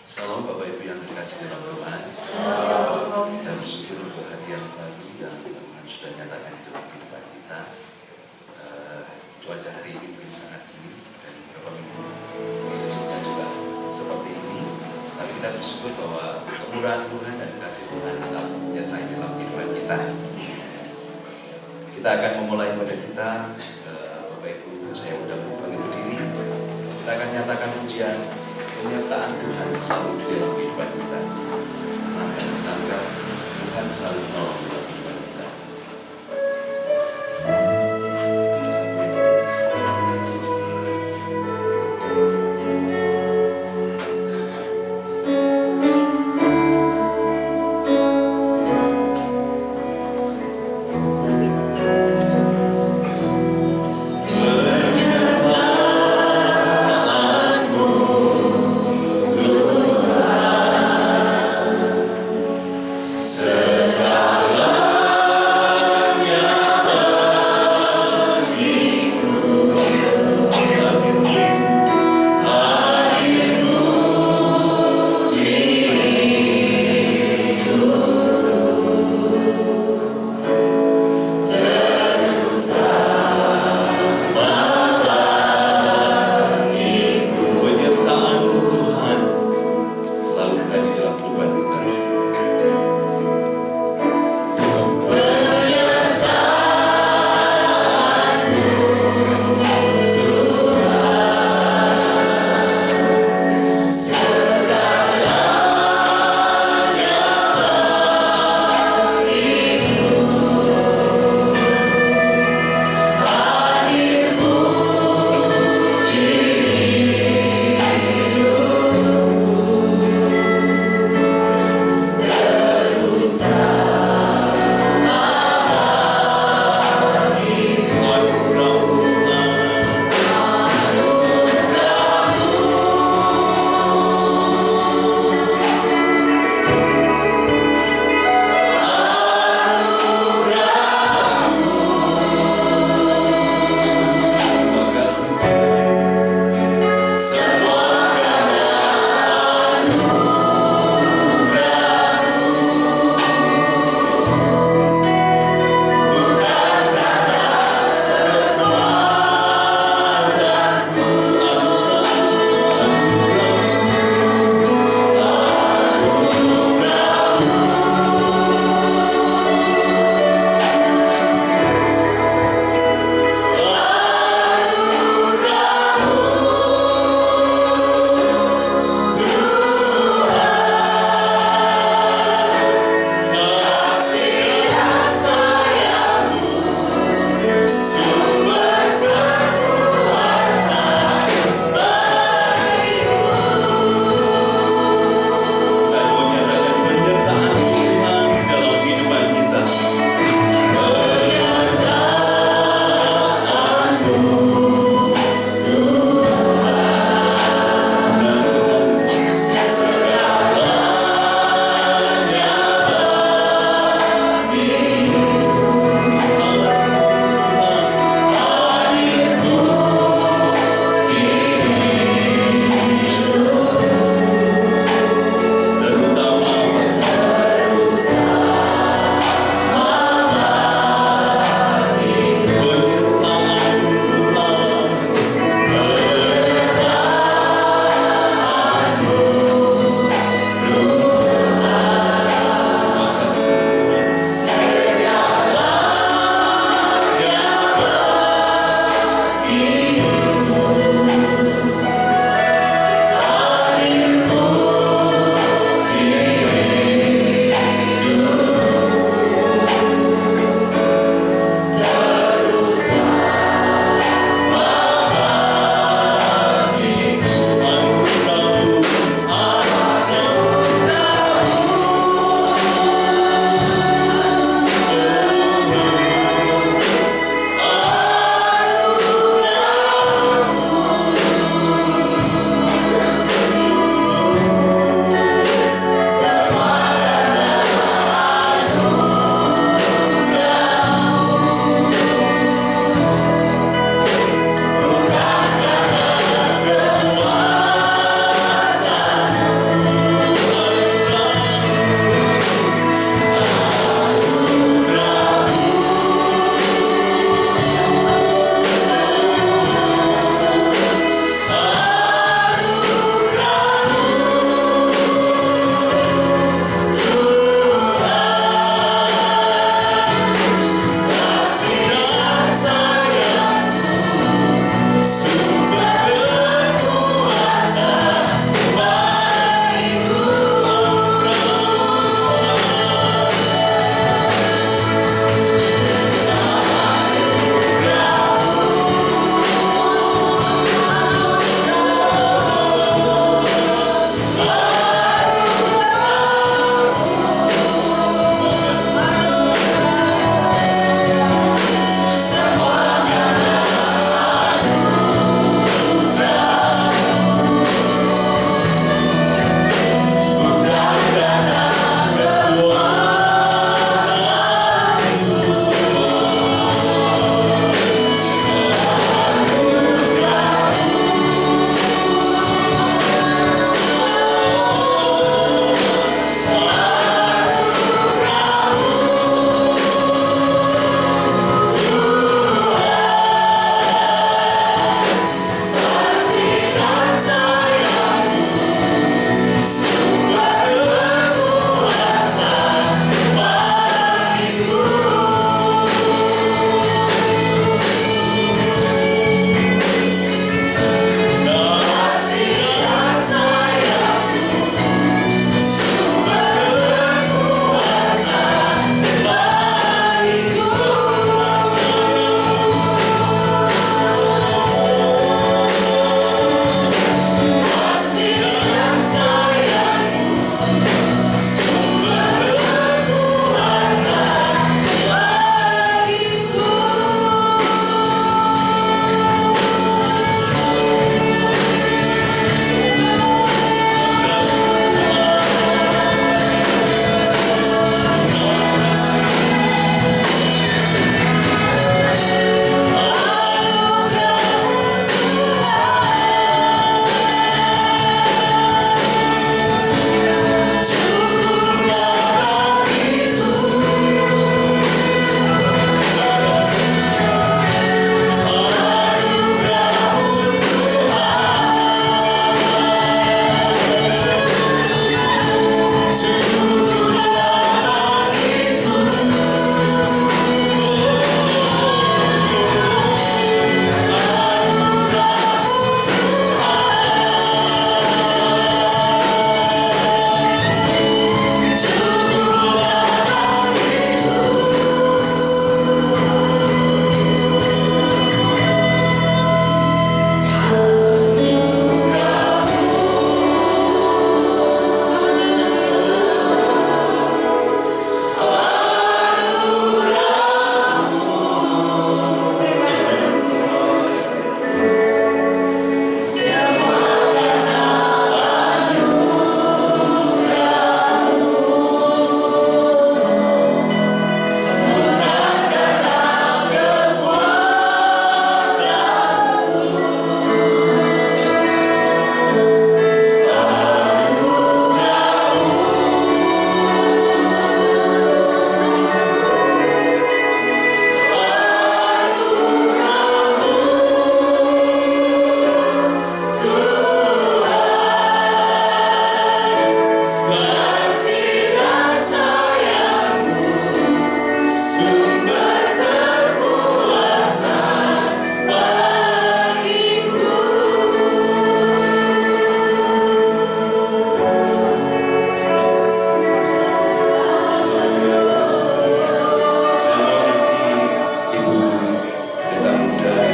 Salam Bapak Ibu yang terkasih dalam Tuhan. Kita bersyukur untuk hari yang baru yang Tuhan sudah nyatakan di dalam kehidupan kita. Cuaca hari ini mungkin sangat dingin dan beberapa minggu sebelumnya juga seperti ini. Tapi kita bersyukur bahwa kemurahan Tuhan dan kasih Tuhan tetap menyertai dalam kehidupan kita. Kita akan memulai pada kita, Bapak Ibu, saya udah bangkit berdiri. Kita akan nyatakan pujian penyertaan Tuhan selalu di dalam kehidupan kita. Karena Tuhan selalu menolong dalam kehidupan kita. Segala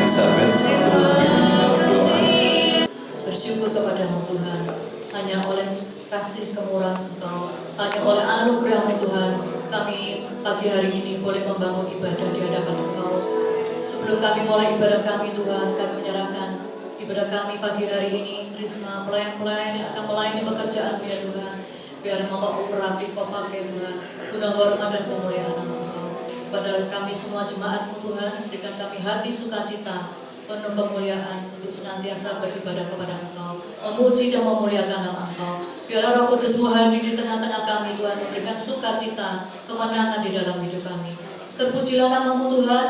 Elizabeth untuk berdoa. Bersyukur kepadamu Tuhan, hanya oleh kasih kemurahan Engkau, hanya oleh anugerah-Mu Tuhan, kami pagi hari ini boleh membangun ibadah di hadapan Engkau. Sebelum kami mulai ibadah kami Tuhan, kami menyerahkan ibadah kami pagi hari ini, Trisma, pelayan-pelayan yang akan melayani pekerjaan-Mu ya Tuhan. Biar Engkau berarti Kau pakai Tuhan, guna hormat dan kemuliaan nama Engkau. Pada kami semua jemaat-Mu Tuhan, berikan kami hati sukacita, penuh kemuliaan untuk senantiasa beribadah kepada Engkau, memuji dan memuliakan nama Engkau. Biar Roh Kudus-Mu hadir di tengah-tengah kami Tuhan, memberikan sukacita, kemenangan di dalam hidup kami. Terpujilah nama-Mu Tuhan.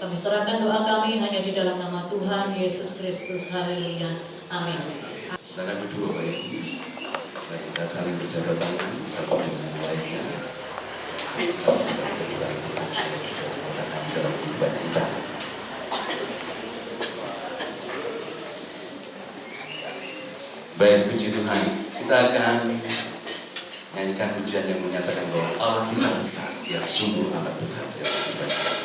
Kami serahkan doa kami hanya di dalam nama Tuhan Yesus Kristus. Haleluya. Amin. Silakan berdua Bapak Ibu. Mari kita saling berjabat tangan satu dengan yang lainnya. Kasih dan kemuliaan Tuhan sudah dinyatakan dalam kehidupan kita. Baik, puji Tuhan. Kita akan nyanyikan pujian yang menyatakan bahwa Allah kita besar, Dia sungguh amat besar di dalam kehidupan kita.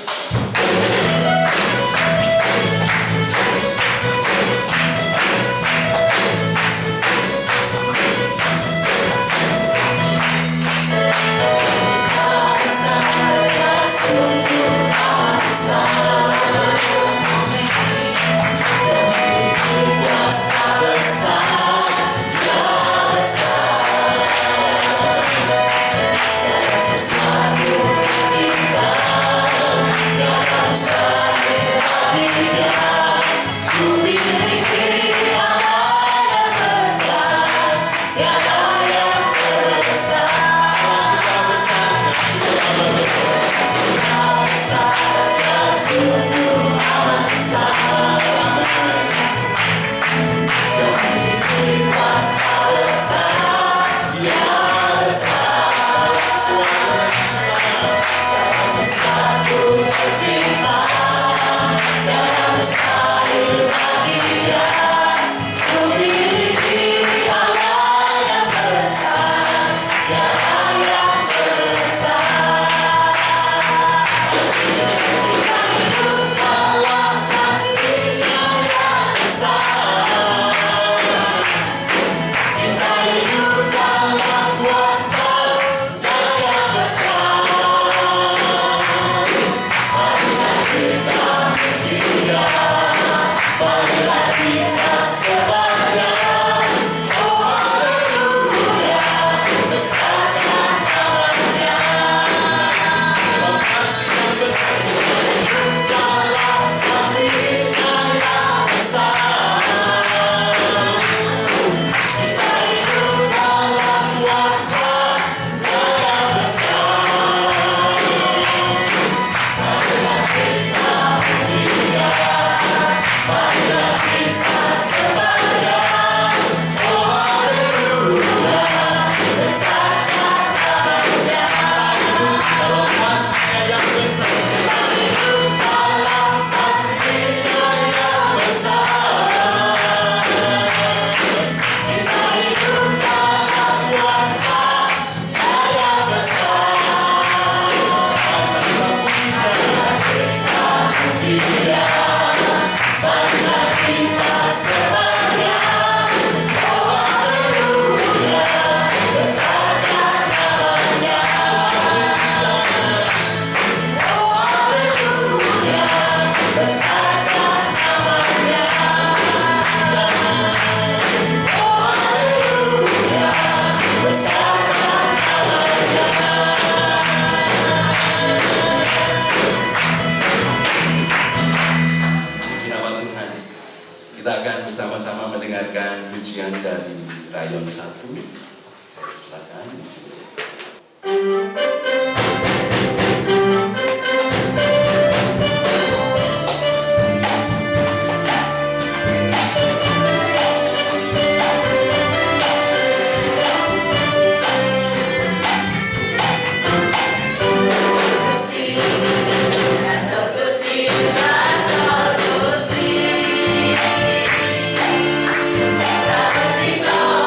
Kita akan bersama-sama mendengarkan pujian dari Rayon 1. Saya silakan. Seperti kau,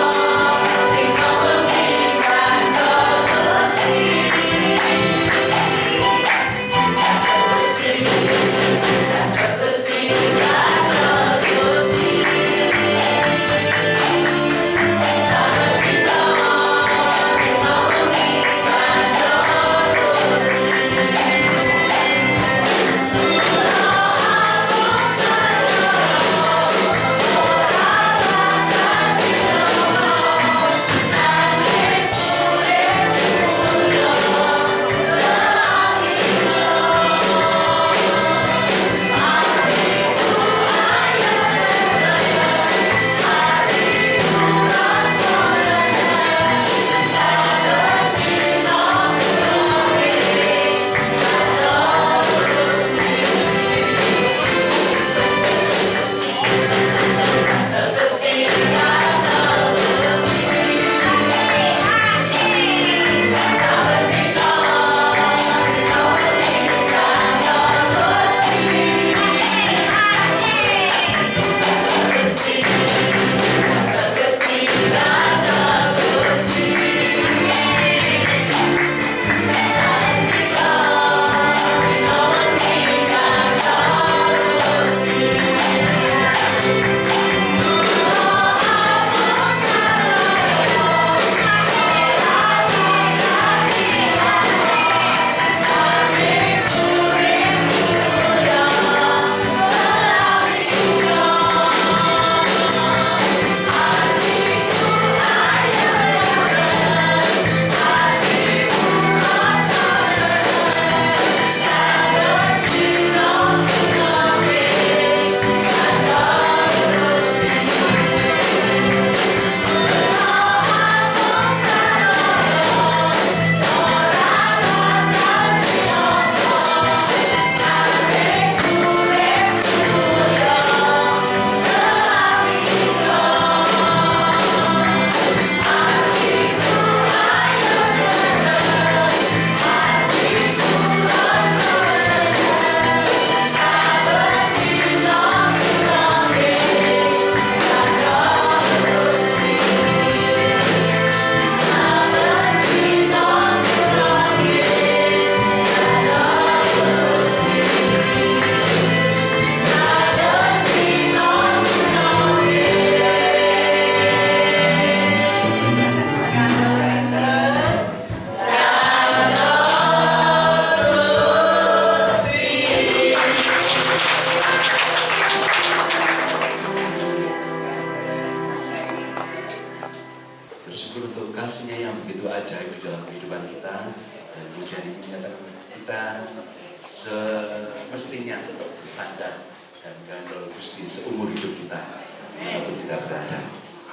semestinya tetap bersandar dan gandol Gusti seumur hidup kita, dimanapun kita berada.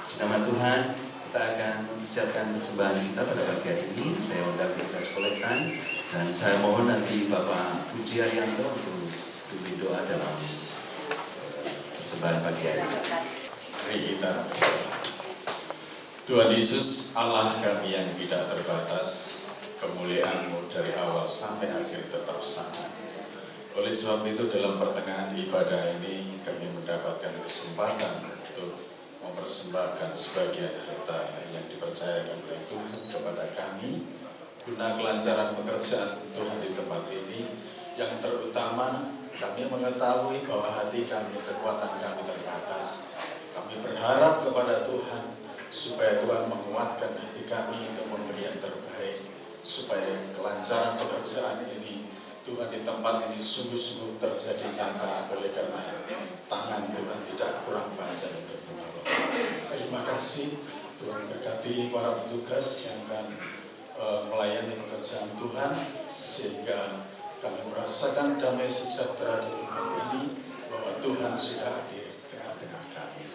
Di nama Tuhan, kita akan mempersiapkan persembahan kita pada pagi hari ini. Saya undang tugas kolektan dan saya mohon nanti Bapak Puji Haryanto untuk beri doa dalam persembahan pagi hari ini. Mari kita berdoa. Tuhan Yesus, Allah kami yang tidak terbatas, kemuliaan-Mu dari awal sampai akhir tetap sama. Oleh sebab itu dalam pertengahan ibadah ini kami mendapatkan kesempatan untuk mempersembahkan sebagian harta yang dipercayakan oleh Tuhan kepada kami guna kelancaran pekerjaan Tuhan di tempat ini. Yang terutama, kami mengetahui bahwa hati kami, kekuatan kami terbatas. Kami berharap kepada Tuhan supaya Tuhan menguatkan hati kami untuk memberi yang terbaik, supaya kelancaran pekerjaan ini Tuhan di tempat ini sungguh-sungguh terjadi nyata. Oleh karena tangan Tuhan tidak kurang panjang untuk menolong. Terima kasih Tuhan, berkati para petugas yang akan melayani pekerjaan Tuhan, sehingga kami merasakan damai sejahtera di tempat ini, bahwa Tuhan sudah hadir tengah-tengah kami.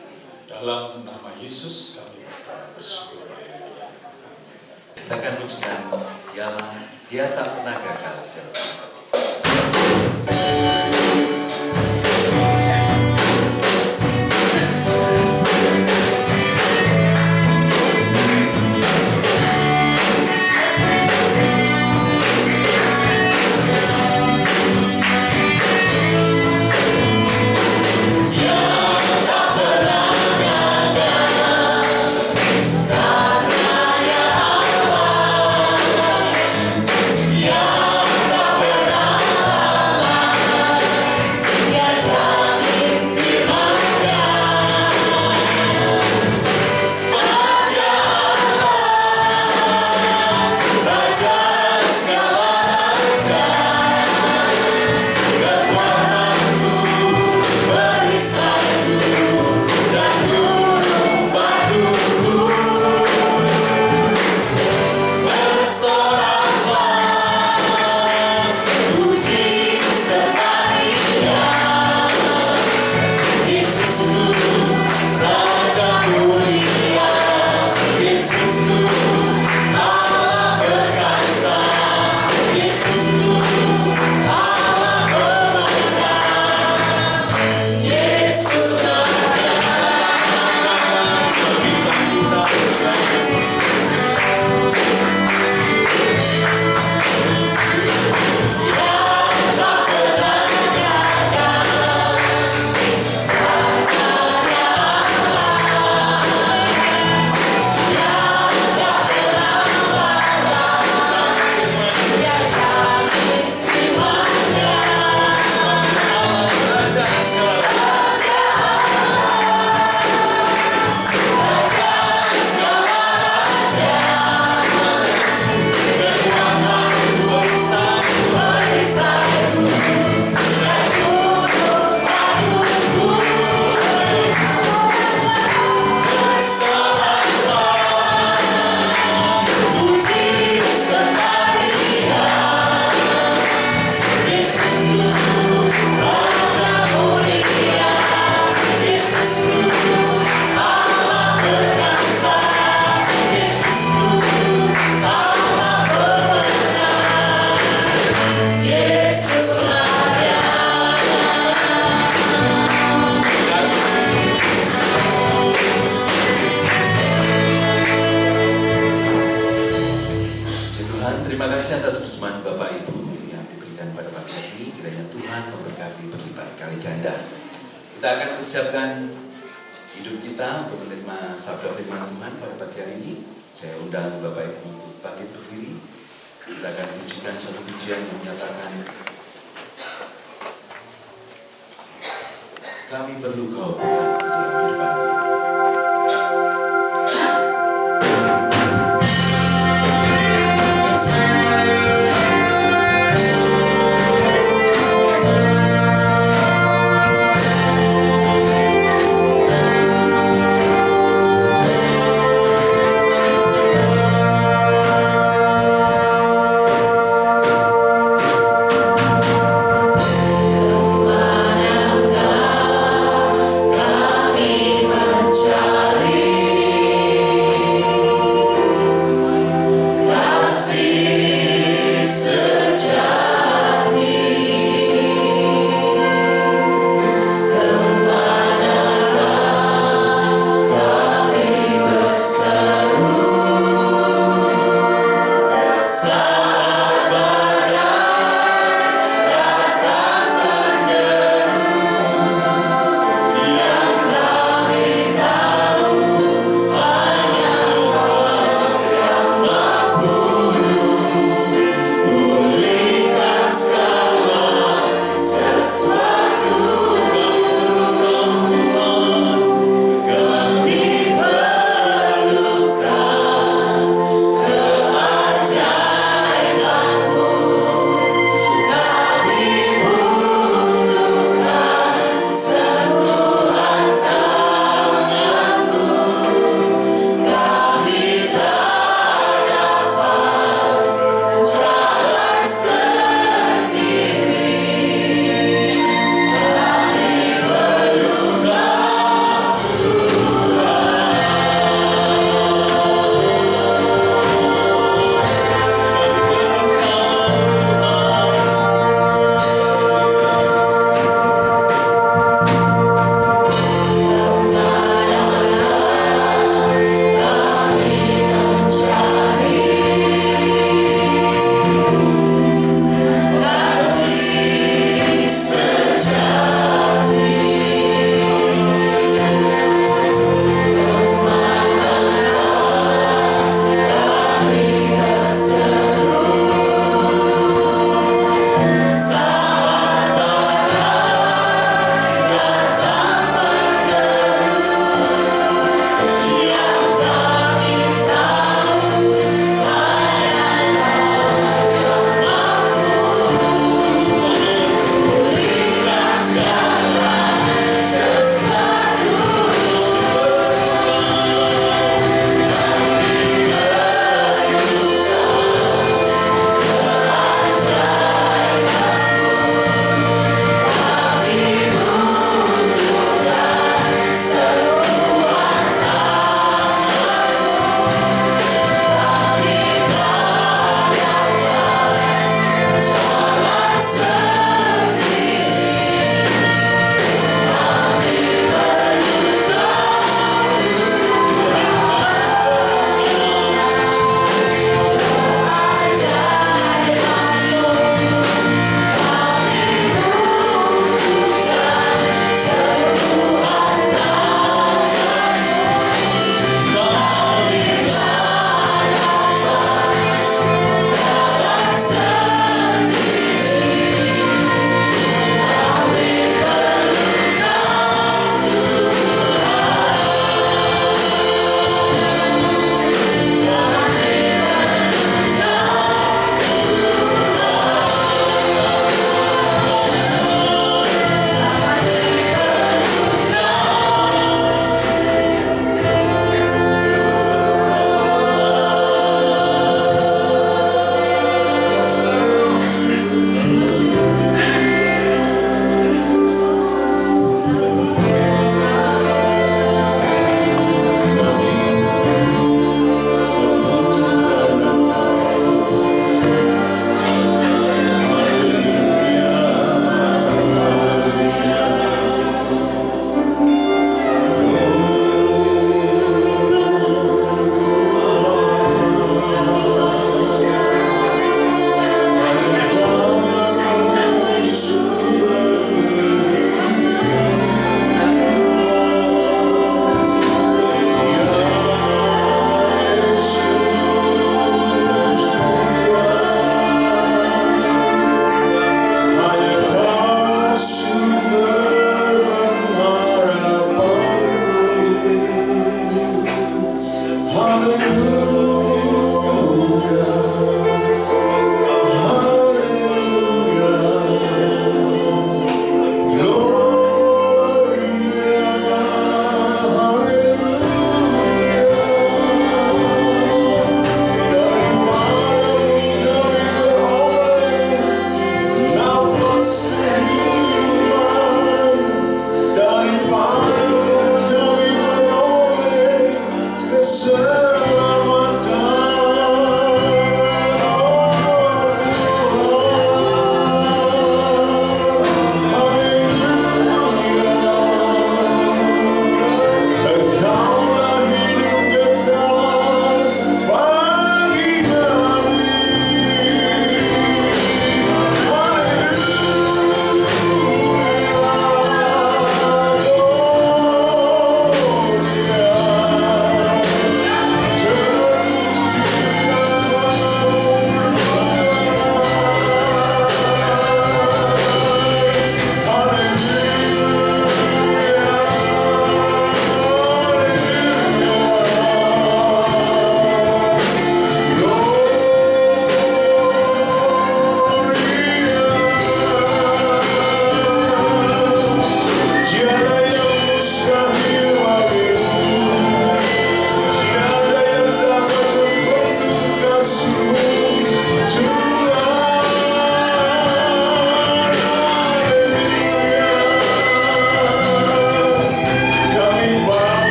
Dalam nama Yesus kami berdoa bersyukur. Haleluya. Amin. Kita akan pujikan Dialah, Dia tak pernah gagal dalam hidup. Terima kasih atas persembahan Bapak Ibu yang diberikan pada pagi hari ini. Kiranya Tuhan memberkati berlipat kali ganda. Kita akan persiapkan hidup kita untuk menerima sabda firman Tuhan pada pagi hari ini. Saya undang Bapak Ibu untuk bangkit berdiri. Kita akan pujikan satu pujian yang menyatakan, kami perlu Kau Tuhan di dalam kehidupan ini. Kau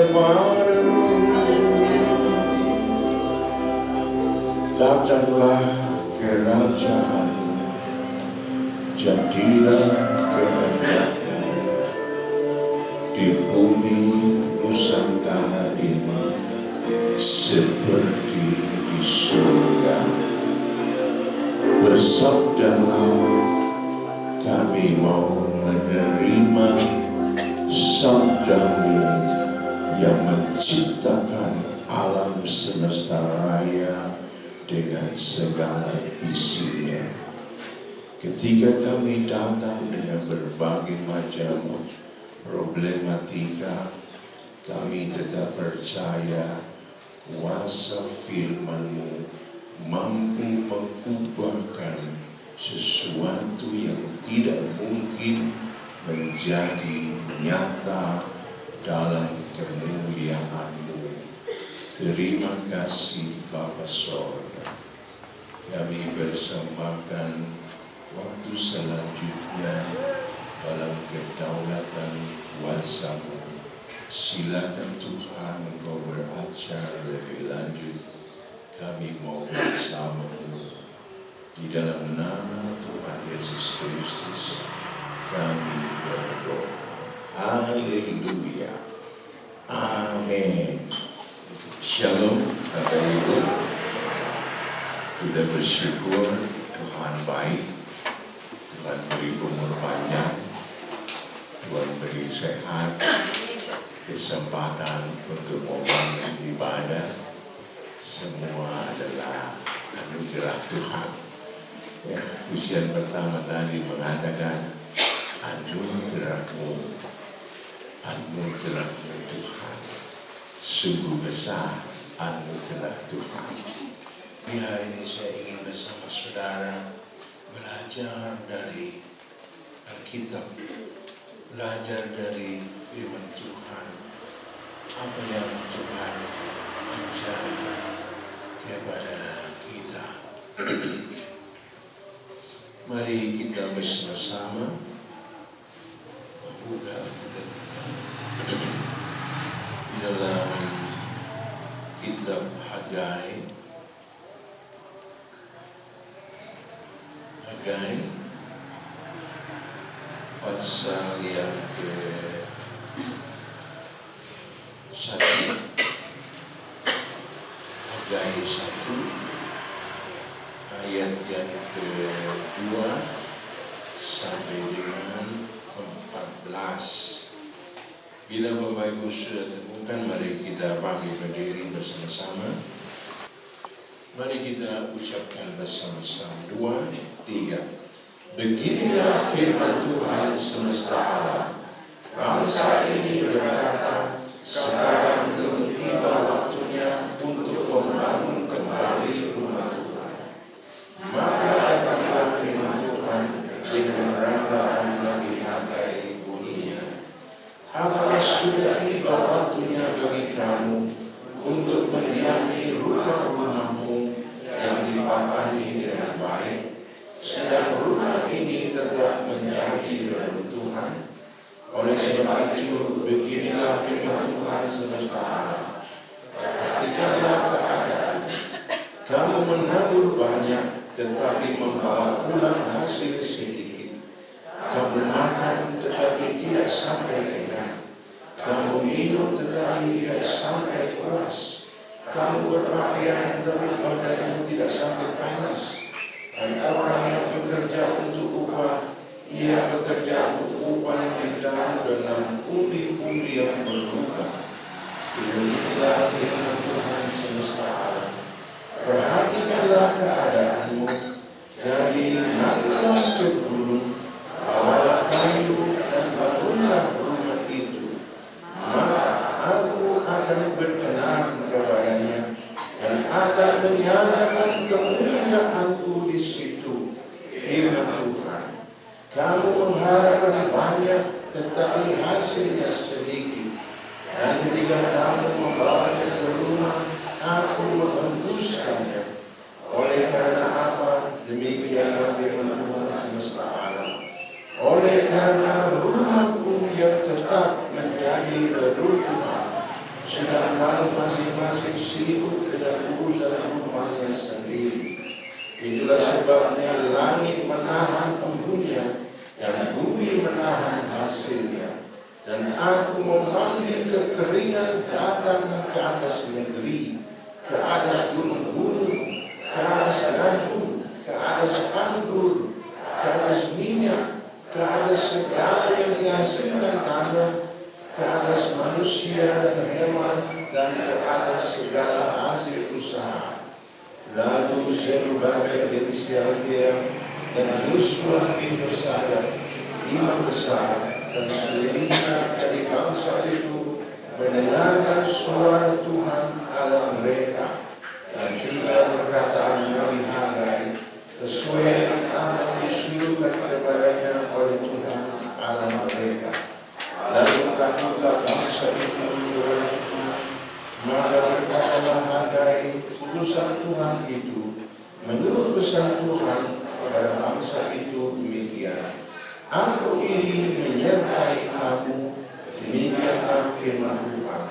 kepadamu, datanglah kerajaan-Mu, jadilah kehendak-Mu di bumi Nusantara ini seperti di surga. Bersabdalah, kami mau menerima sabda-Mu yang menciptakan alam semesta raya dengan segala isinya. Ketika kami datang dengan berbagai macam problematika, kami tetap percaya kuasa firman-Mu mampu mengubahkan sesuatu yang tidak mungkin menjadi nyata dalam kemuliaan-Mu. Terima kasih Bapa Sorga. Kami persembahkan waktu selanjutnya dalam kedaulatan kuasa-Mu. Silakan Tuhan Engkau berajar lebih lanjut. Kami mau bersama-Mu. Di dalam nama Tuhan Yesus Kristus kami berdoa. Haleluya. Amin. Shalom Bapak Ibu. Kita bersyukur Tuhan baik. Tuhan beri umur panjang. Tuhan beri sehat. Kesempatan untuk membangun ibadah. Semua adalah anugerah Tuhan. Ya, ujian pertama tadi mengatakan anugerah-Mu Tuhan, sungguh besar anugerah Tuhan. Di hari ini saya ingin bersama saudara belajar dari Alkitab, belajar dari firman Tuhan, apa yang Tuhan ajarkan kepada kita. Mari kita bersama-sama membuka Alkitab kita di dalam kitab Hagai. Hagai pasal yang ke-1. Hagai 1 ayat yang ke-2 sampai dengan 14. Bila Bapak Ibu sudah temukan, mari kita bangkit berdiri bersama-sama. Mari kita ucapkan bersama-sama. 2, 3. Beginilah firman Tuhan semesta alam. Bangsa ini berkata, sekarang belum tiba waktunya untuk membangun kembali rumah Tuhan. Maka datanglah firman Tuhan dengan perantaraan bagi Hagai bunyinya. Apakah sudah tiba waktunya bagi kamu untuk mendiami rumah-rumahmu yang dipapani dengan baik, sedang rumah ini tetap menjadi reruntuhan? Oleh sebab itu, beginilah firman Tuhan semesta alam. Perhatikanlah keadaan. Kamu menabur banyak, tetapi membawa pulang hasil sedikit. Kamu makan, tetapi tidak sampai kenyang. Kamu minum, tetapi tidak sampai puas. Kamu berpakaian, tetapi badanmu tidak sampai panas. Dan orang yang bekerja untuk upah, ia bekerja untuk upah yang ditaruh dalam pundi-pundi yang berlubang. Demikianlah firman Tuhan semesta alam. Perhatikanlah keadaanmu. Jadi naiklah ke gunung, bawalah kayu dan bangunlah rumah itu. Maka aku akan berkenan kepadanya dan akan menyatakan kemuliaanku di situ. Firman Tuhan. Kamu mengharapkan banyak, tetapi hasilnya sedikit. Dan ketika kamu membawanya ke rumah, aku menghembuskannya. Oleh karena apa? Demikianlah firman Tuhan semesta alam. Oleh karena rumahku yang tetap menjadi reruntuhan, kamu masing-masing sibuk dengan urusan rumahnya sendiri. Itulah sebabnya langit menahan embunnya dan bumi menahan hasilnya. Dan aku memanggil kekeringan datang ke atas negeri, ke atas gunung-gunung, ke atas gandum, ke atas anggur, ke atas minyak, ke atas segala yang dihasilkan tanah, ke atas manusia dan hewan, dan ke atas segala hasil usaha. Lalu Zerubabel bin Shealtiel dan Yosua bin Yosadak, imam besar dan seluruhnya dari bangsa itu, mendengarkan suara Tuhan Allah mereka, dan juga perkataan Nabi Hagai sesuai dengan apa yang disuruhkan kepadanya oleh Tuhan Allah mereka. Lalu takutlah bangsa itu kepada Tuhan, maka berkatalah Hagai utusan Tuhan itu menurut pesan Tuhan kepada bangsa itu demikian. Aku ini menyertai kamu, demikianlah firman Tuhan.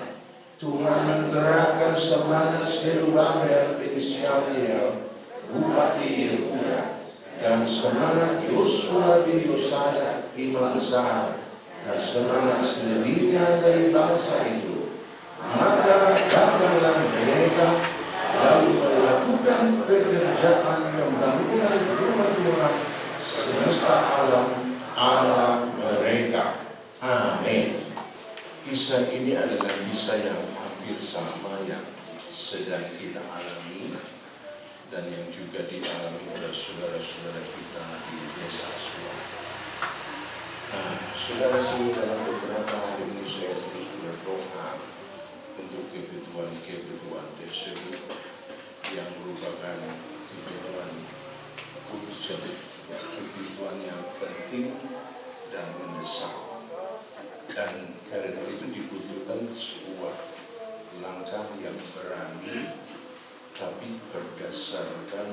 Tuhan menggerakkan semangat Zerubabel bin Shealtiel, Bupati Yehuda, dan semangat Yosua bin Yosadak, imam besar, dan semangat selebihnya dari bangsa itu. Maka datanglah mereka lalu melakukan pekerjaan pembangunan rumah Tuhan semesta alam Allah mereka. Amin. Kisah ini adalah kisah yang hampir sama yang sedang kita alami dan yang juga dialami oleh saudara-saudara kita di desa Aswa. Nah, saudaraku, dalam beberapa hari ini saya terus berdoa untuk kebutuhan tersebut yang merupakan kebutuhan urgent, kebutuhan yang penting dan mendesak. Dan karena itu dibutuhkan sebuah langkah yang berani, tapi berdasarkan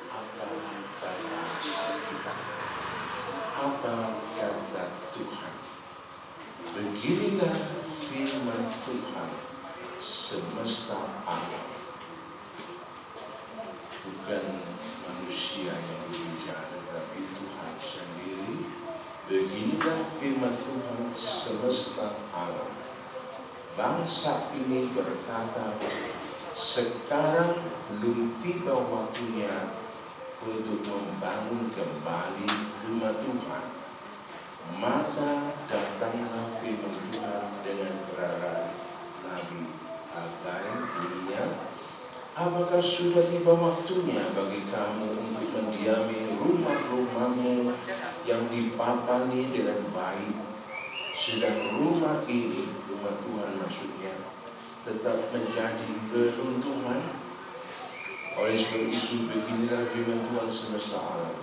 apa kata kita, apa kata Tuhan. Beginilah firman Tuhan semesta alam. Bukan manusia yang berbicara, tetapi Tuhan sendiri. Beginilah firman Tuhan semesta alam. Bangsa ini berkata, sekarang belum tiba waktunya untuk membangun kembali rumah Tuhan. Maka datanglah firman Tuhan dengan perarahan Nabi Hagai dunia. Apakah sudah tiba waktunya bagi kamu untuk mendiami rumah-rumahmu yang dipapani dengan baik, sedang rumah ini, rumah Tuhan maksudnya, tetap menjadi reruntuhan? Oleh sebab itu, beginilah firman Tuhan semesta alam.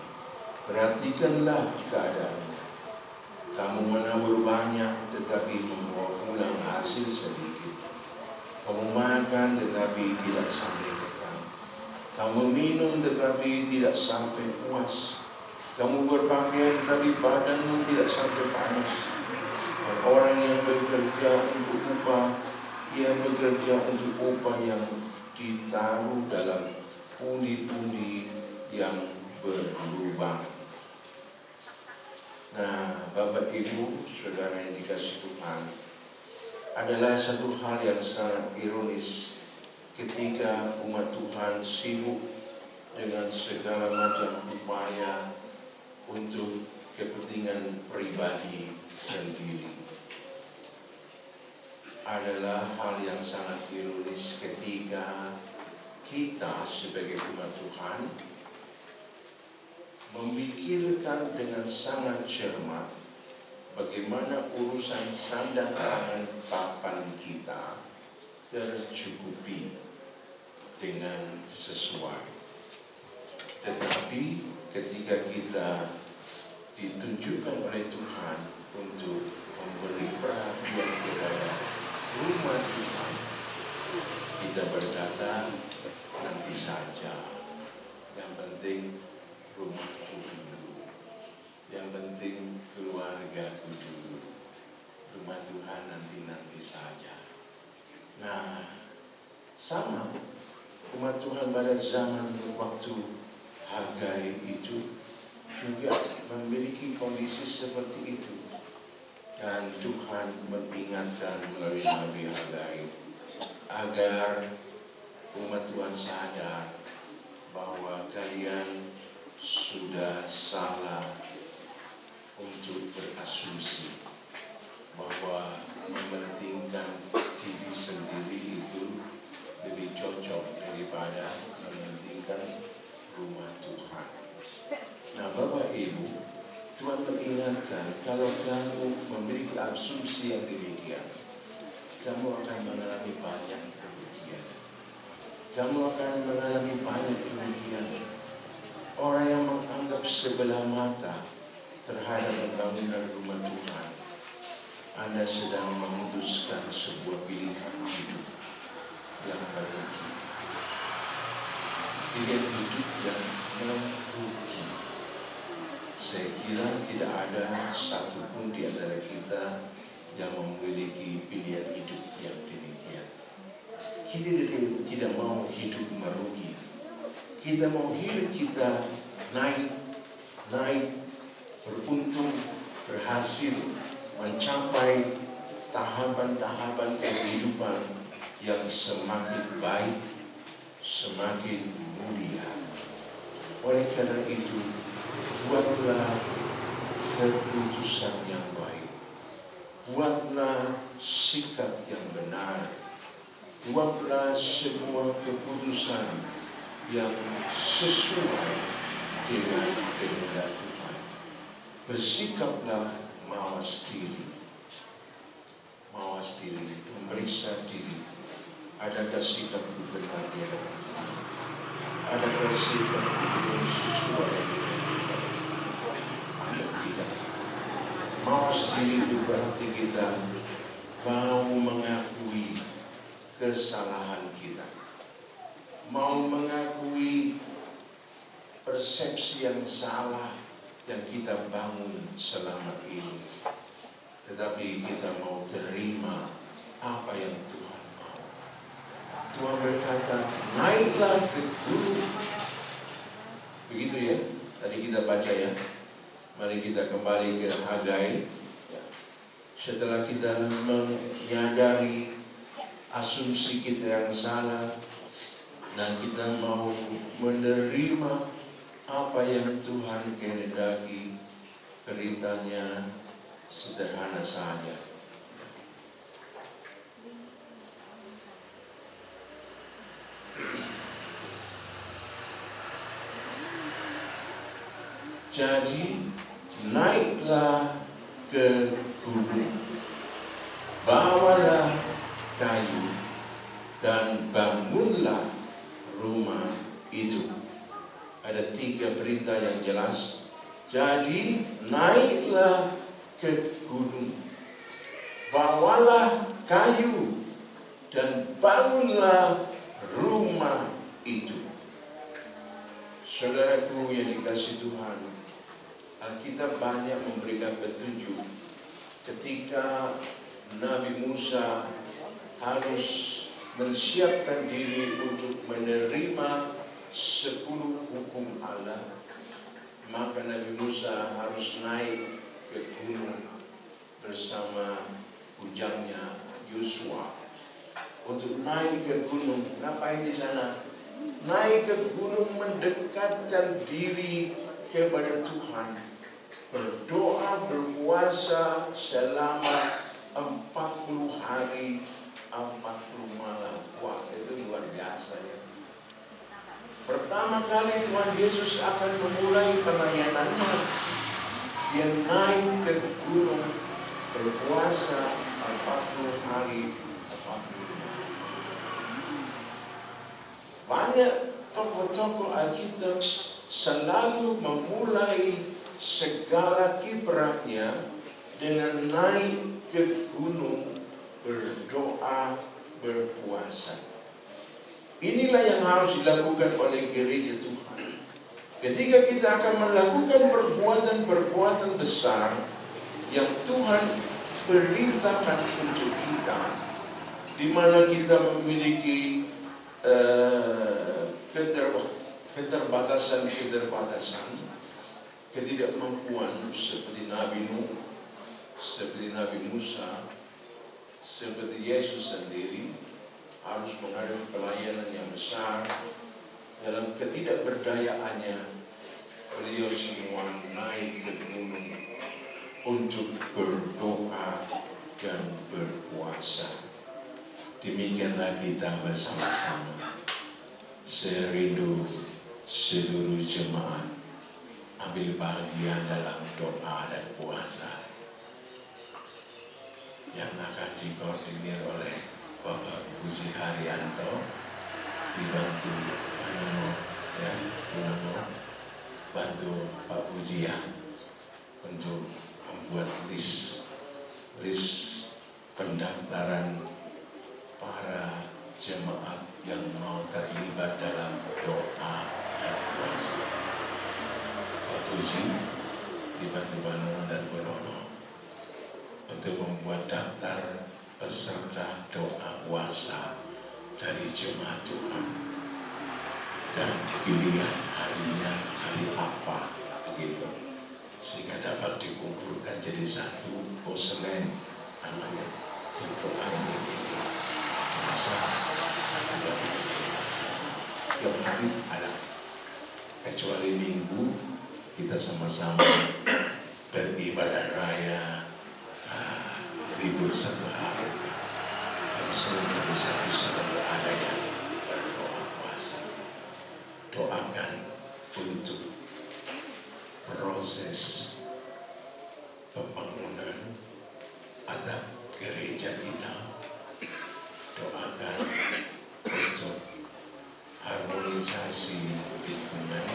Perhatikanlah keadaanmu. Kamu menabur banyak, tetapi membawa pulang hasil sedikit. Kamu makan tetapi tidak sampai kenyang. Kamu minum tetapi tidak sampai puas. Kamu berpakaian tetapi badanmu tidak sampai panas. Dan orang yang bekerja untuk upah, ia bekerja untuk upah yang ditaruh dalam pundi-pundi yang berlubang. Nah, Bapak Ibu, saudara yang dikasihi Tuhan, adalah satu hal yang sangat ironis ketika umat Tuhan sibuk dengan segala macam upaya untuk kepentingan pribadi sendiri. Adalah hal yang sangat ironis ketika kita sebagai umat Tuhan memikirkan dengan sangat cermat bagaimana urusan sandang pangan papan kita tercukupi dengan sesuai. Tetapi ketika kita ditunjukkan oleh Tuhan untuk memberi perhatian kepada rumah Tuhan, kita berkata, nanti saja, yang penting rumahku dulu, yang penting keluargaku dulu, rumah Tuhan nanti saja. Nah, Sama, umat Tuhan pada zaman waktu Hagai itu juga memiliki kondisi seperti itu. Dan Tuhan mengingatkan melalui Nabi Hagai agar umat Tuhan sadar bahwa kalian sudah salah untuk berasumsi bahwa mementingkan diri sendiri itu lebih cocok daripada mementingkan rumah Tuhan. Nah, Bapak Ibu, Tuhan mengingatkan kalau kamu memiliki asumsi yang demikian, kamu akan mengalami banyak kerugian. Kamu akan mengalami banyak kerugian. Orang yang menganggap sebelah mata terhadap pembangunan rumah Tuhan, Anda sedang memutuskan sebuah pilihan hidup yang merugi. Pilihan hidup yang merugi. Saya kira tidak ada satupun di antara kita yang memiliki pilihan hidup yang demikian. Kita tidak mau hidup merugi. Kita mau hidup kita naik, beruntung, berhasil, mencapai tahapan-tahapan kehidupan yang semakin baik, semakin mulia. Oleh karena itu, buatlah keputusan yang baik. Buatlah sikap yang benar. Buatlah sebuah keputusan yang sesuai dengan kehendak Tuhan. Bersikaplah mawas diri. Mawas diri, memeriksa diri. Adakah sikap benar di hadapan Tuhan? Adakah sikap yang sesuai dengan Tuhan? Atau tidak? Mawas diri itu berarti kita mau mengakui kesalahan kita. Mau mengakui persepsi yang salah yang kita bangun selama ini. Tetapi kita mau terima apa yang Tuhan mau. Tuhan berkata, naiklah ke gunung. Begitu ya, tadi kita baca ya. Mari kita kembali ke Hagai. Setelah kita menyadari asumsi kita yang salah, dan kita mau menerima apa yang Tuhan kehendaki, perintahnya sederhana saja. Jadi naiklah ke gunung, bawalah kayu, dan bangunlah rumah itu. Ada 3 perintah yang jelas. Jadi naiklah ke gunung, bawalah kayu, dan bangunlah rumah itu. Saudaraku yang dikasihi Tuhan, Alkitab banyak memberikan petunjuk ketika Nabi Musa harus mensiapkan diri untuk menerima 10 hukum Allah, maka Nabi Musa harus naik ke gunung bersama bujangnya Yosua. Untuk naik ke gunung, ngapain di sana? Naik ke gunung mendekatkan diri kepada Tuhan, berdoa, berpuasa selama 40 hari 40 malam. Wah, itu luar biasa ya. Pertama kali Tuhan Yesus akan memulai pelayanannya, dia naik ke gunung berpuasa 40 hari 40 malam. Banyak tokoh-tokoh Alkitab selalu memulai segala kiprahnya dengan naik ke gunung, berdoa, berpuasa. Inilah yang harus dilakukan oleh gereja Tuhan. Ketika kita akan melakukan perbuatan-perbuatan besar yang Tuhan perintahkan untuk kita, di mana kita memiliki keterbatasan, ketidakmampuan seperti Nabi Nuh, seperti Nabi Musa, seperti Yesus sendiri harus menghadapi pelayanan yang besar. Dalam ketidakberdayaannya, beliau semua naik ke gunung untuk berdoa dan berpuasa. Demikianlah kita bersama-sama. Saya rindu seluruh jemaat ambil bagian dalam doa dan puasa yang akan dikoordinir oleh Bapak Puji Haryanto, dibantu Pak Nono, ya, Bu Nono, bantu Pak Puji ya, untuk membuat list pendaftaran para jemaat yang mau terlibat dalam doa dan puasa. Pak Puji dibantu Pak Nono dan Bu Nono untuk membuat daftar peserta doa puasa dari jemaat Tuhan dan pilihan harinya hari apa begitu, sehingga dapat dikumpulkan jadi satu. Senin namanya yang doa ini puasa atau setiap hari ada, kecuali Minggu kita sama-sama beribadah raya, libur satu hari itu. Tapi Senin sampai Sabtu selalu ada yang berdoa puasa. Doakan untuk proses pembangunan atap gereja kita. Doakan untuk harmonisasi lingkungan.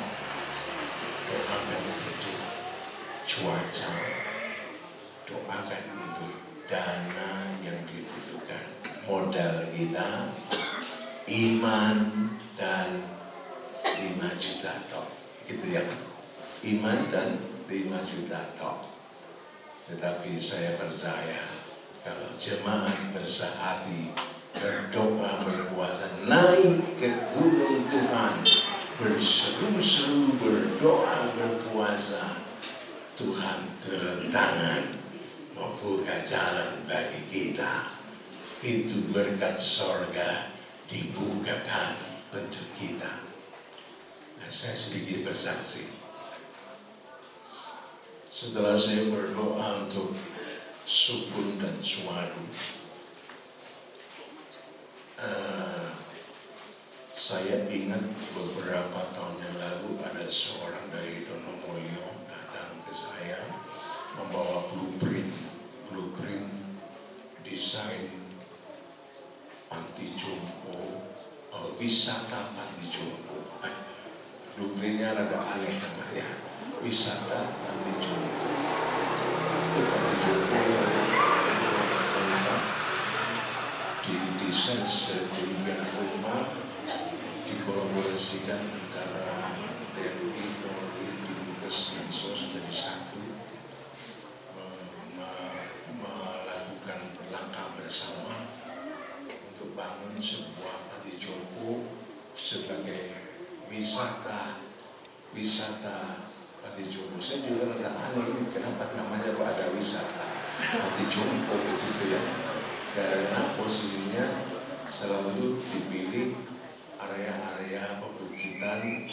Doakan untuk cuaca. Doakan untuk dana yang dibutuhkan. Modal kita iman dan 5 juta tok, gitu ya. Iman dan 5 juta tok. Tetapi saya percaya kalau jemaat bersehati, berdoa, berpuasa, naik ke gunung Tuhan, berseru-seru, berdoa, berpuasa, Tuhan turun tangan, membuka jalan bagi kita. Pintu berkat sorga dibukakan untuk kita. Nah, saya sedikit bersaksi. Setelah saya berdoa untuk Sukun dan Suwadu, saya ingat beberapa tahun yang lalu ada seorang dari Donomulyo datang ke saya membawa blueprint desain panti jompo, wisata panti jompo. Blueprintnya agak aneh namanya, wisata panti jompo. Itu panti jompo yang lengkap, didesain sedemikian rupa, dikolaborasikan antara TNI, Polri, Dinkes, Dinsos jadi satu, melakukan langkah bersama untuk bangun sebuah panti jompo sebagai wisata panti jompo. Saya juga rada aneh ini, kenapa namanya kok ada wisata panti jompo begitu ya? Karena posisinya selalu dipilih area-area pebukitan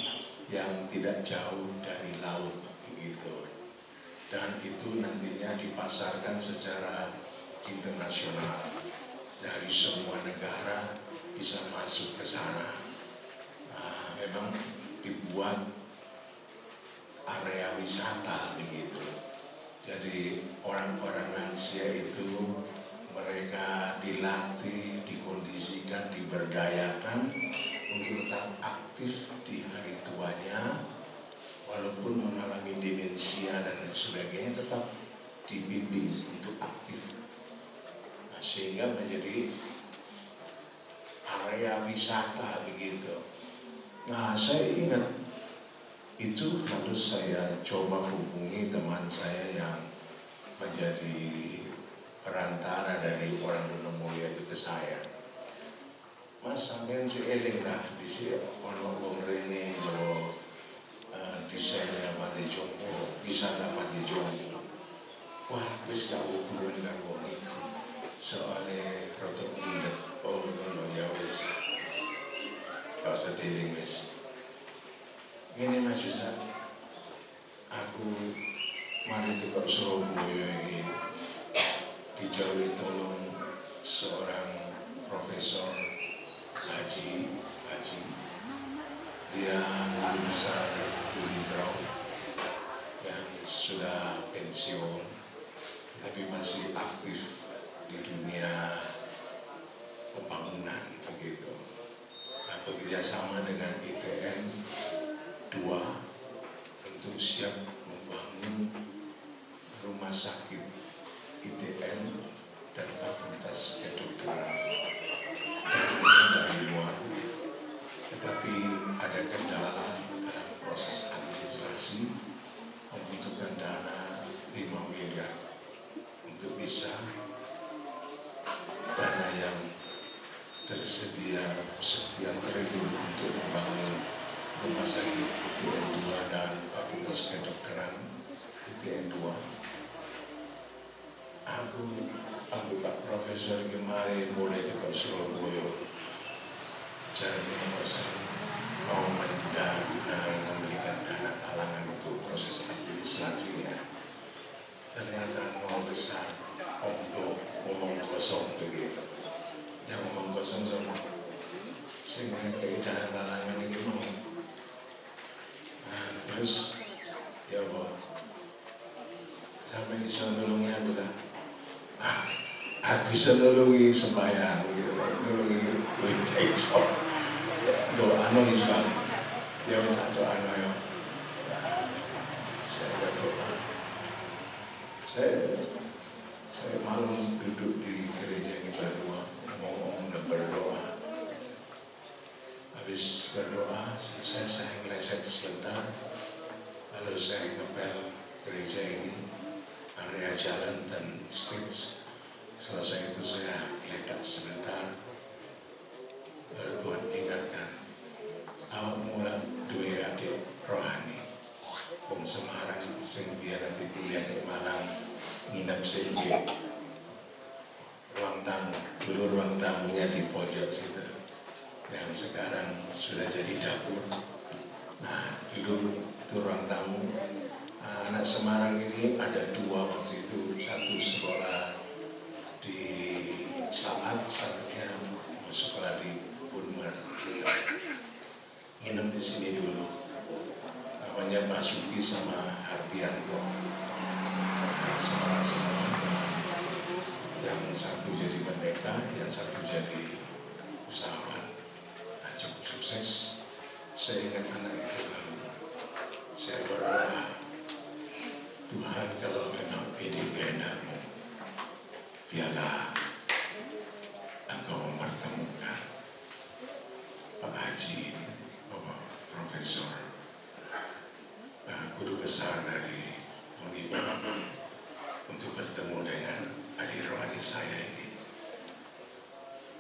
yang tidak jauh dari laut begitu, dan itu nantinya dipasarkan secara internasional, dari semua negara bisa masuk ke sana. Memang dibuat area wisata begitu. Jadi orang-orang lansia itu mereka dilatih, dikondisikan, diberdayakan untuk tetap aktif di hari tuanya, walaupun mengalami demensia dan lain sebagainya, tetap dibimbing untuk aktif. Nah, sehingga menjadi area wisata begitu. Nah, saya ingat itu, lalu saya coba hubungi teman saya yang menjadi perantara dari orang Donomulyo itu ke saya. Mas sampean si eling dah di si ono wong rene lo desainnya Panti Jompo, wisata Panti Jompo. Wah, wis gak hubungan kan wong iku. Soale rotok mulet. Oh no ya wis. Gak usah dealing wis. Gini Mas Yusuf, aku mari ke Surabaya ini dijauhi tolong seorang profesor Haji dia guru besar Uni Brau yang sudah pensiun tapi masih aktif di dunia pembangunan begitu. Nah, bekerja sama dengan ITN 2 untuk siap membangun rumah sakit ITN dan fakultas kedokteran dananya dari luar, tetapi ada kendala dalam proses administrasi membutuhkan dana 5 miliar untuk bisa dana yang tersedia sekian triliun untuk membangun rumah sakit ITN 2 dan fakultas kedokteran ITN 2. Aku Pak Profesor kemarin mulai ke Surabaya cari mau memberikan dana talangan untuk proses administrasinya. Ternyata nol besar, omong kosong begitu. Yang omong kosong sama sehingga kayak dana talangan ini mau. Nah, terus ya Allah, sampai bisa nolongnya aku tak. Aku bisa nolongi sembahyang gitu, nolongi iso doa no iso, dia minta doa no ya. Saya berdoa, saya malam duduk di gereja ini berdua, ngomong dan berdoa. Habis berdoa, selesai saya ngeleset sebentar, lalu saya ngepel gereja ini, area jalan dan stage. Selesai itu saya letak sebentar. Lalu Tuhan ingatkan, awak mulai dua adik rohani, Wong Semarang, sing biar nanti kuliah di Malang, nginep sini ruang tamu. Dulu ruang tamunya di pojok situ, yang sekarang sudah jadi dapur. Nah, dulu itu ruang tamu. Anak Semarang ini ada 2 waktu itu, satu sekolah di Saat, satunya sekolah di Unmer. Kita nginep di sini dulu. Namanya Pak Suki sama Hardianto. Nah, Semarang semua. Yang satu jadi pendeta, yang satu jadi usahawan. Nah, cukup sukses. Saya ingat anak itu lalu. Saya berdoa, Tuhan kalau memang ini kehendak-Mu, biarlah Engkau mempertemukan Pak Haji ini, Bapak Profesor, guru besar dari Uniba, untuk bertemu dengan adik rohani saya ini.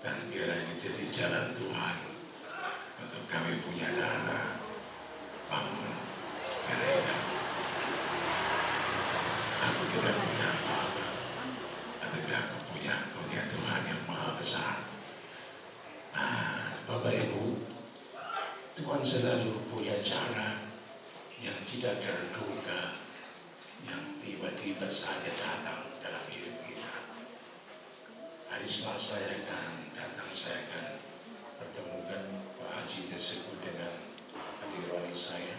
Dan biarlah ini jadi jalan Tuhan untuk kami punya dana bangun gereja. Aku tidak punya apa-apa, tetapi aku punya Engkau Tuhan yang Maha Besar. Bapak Ibu, Tuhan selalu punya cara yang tidak terduga, yang tiba-tiba saja datang dalam hidup kita. Hari Selasa saya akan pertemukan Pak Haji tersebut dengan adik rohani saya.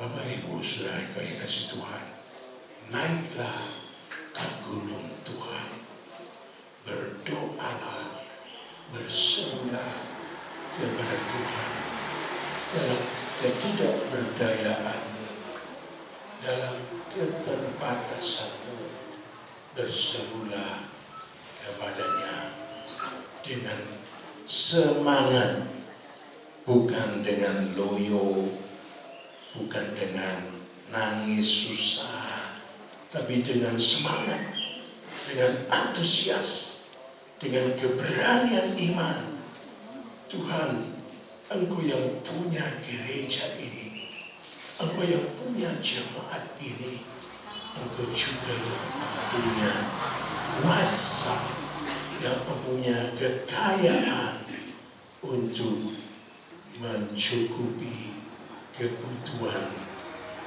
Bapak Ibu saudara yang kasih Tuhan, naiklah ke gunung Tuhan, berdoalah, berserulah kepada Tuhan dalam ketidakberdayaanmu, dalam keterbatasanmu, berserulah kepadanya dengan semangat, bukan dengan loyo, bukan dengan nangis susah, tapi dengan semangat, dengan antusias. dengan keberanian iman. Tuhan, Engkau yang punya gereja ini, Engkau yang punya jemaat ini, Engkau juga yang punya kuasa, yang punya kekayaan untuk mencukupi kebutuhan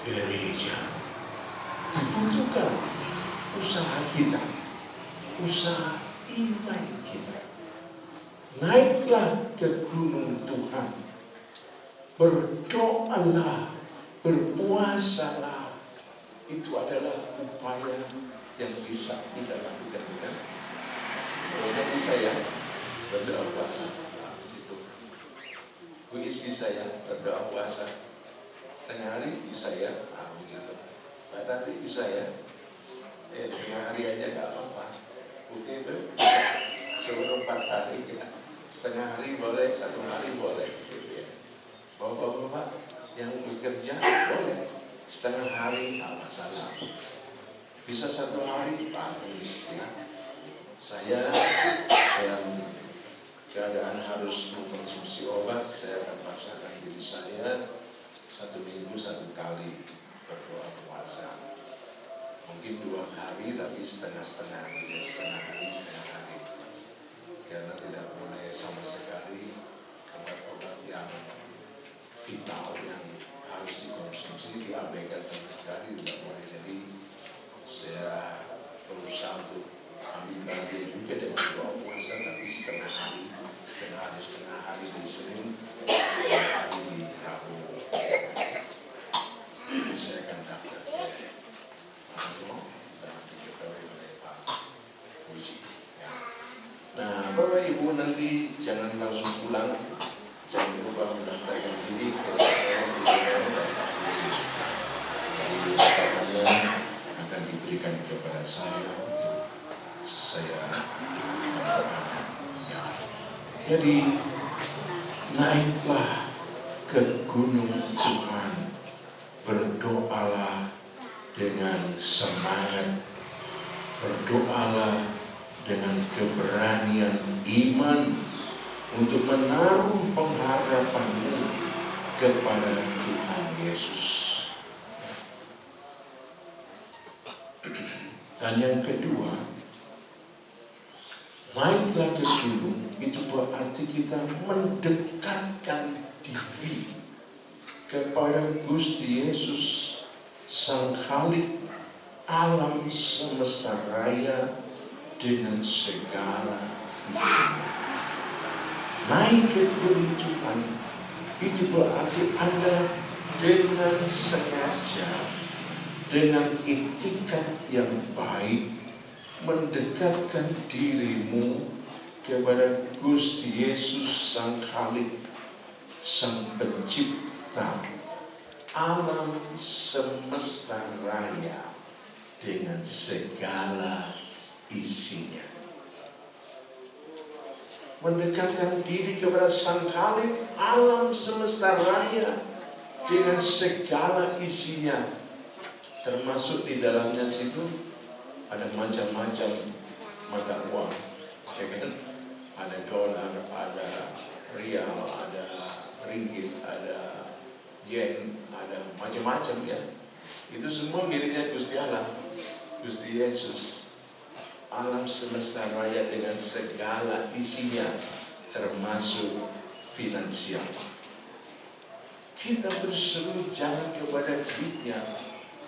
gereja. Dibutuhkan usaha kita, usaha iman kita. Naiklah ke gunung Tuhan, berdoalah, berpuasalah. Itu adalah upaya yang bisa kita lakukan. Pokoknya bisa ya, berdoa puasa. Situ. Kuis bisa ya, berdoa puasa. Setengah hari bisa ya, begitu. Pak Tati bisa ya, setengah hari aja nggak apa-apa. Oke, seluruh 4 hari ya. Setengah hari boleh, 1 hari boleh, gitu ya. Bapak-bapak yang bekerja boleh, setengah hari tak masalah. Bisa 1 hari bagus ya. Saya yang keadaan harus mengkonsumsi obat, saya akan paksakan diri saya 1 minggu 1 kali berdoa puasa. Mungkin 2 hari tapi setengah-setengah, ya, setengah hari. Karena tidak boleh sama sekali obat-obat yang vital yang harus dikonsumsi diabaikan sama sekali, tidak boleh. Jadi saya berusaha untuk ambil bagian juga dengan doa puasa, tapi setengah hari di Senin, setengah hari di Rabu. Jadi saya akan daftar ke Mahkamah dan diketahui oleh Pak Puji. Nah, Bapak Ibu nanti jangan langsung pulang, jangan lupa mendaftarkan diri ke jadi katanya akan diberikan kepada saya untuk saya ikut. Jadi naiklah ke gunung Tuhan, berdoalah dengan semangat, berdoalah dengan keberanian iman untuk menaruh pengharapanmu kepada Tuhan Yesus. Dan yang kedua, naiklah ke gunung, itu berarti kita mendekatkan diri kepada Gusti Yesus, Sang Khalik alam semesta raya, dengan segala isinya. Naik ke gunung Tuhan itu berarti Anda dengan sengaja, dengan etikat yang baik, mendekatkan dirimu kepada Gusti Yesus Sang Khalik, Sang Pencipta alam semesta raya dengan segala isinya. Mendekatkan diri kepada Sang Khalik alam semesta raya dengan segala isinya, termasuk di dalamnya situ ada macam-macam mata uang, ya kan? Ada dolar, ada rial, ada ringgit, ada yen, ada macam-macam ya. Itu semua miliknya Gusti Allah, Gusti Yesus. Alam semesta raya dengan segala isinya, termasuk finansial. Kita berseru jangan kepada duitnya,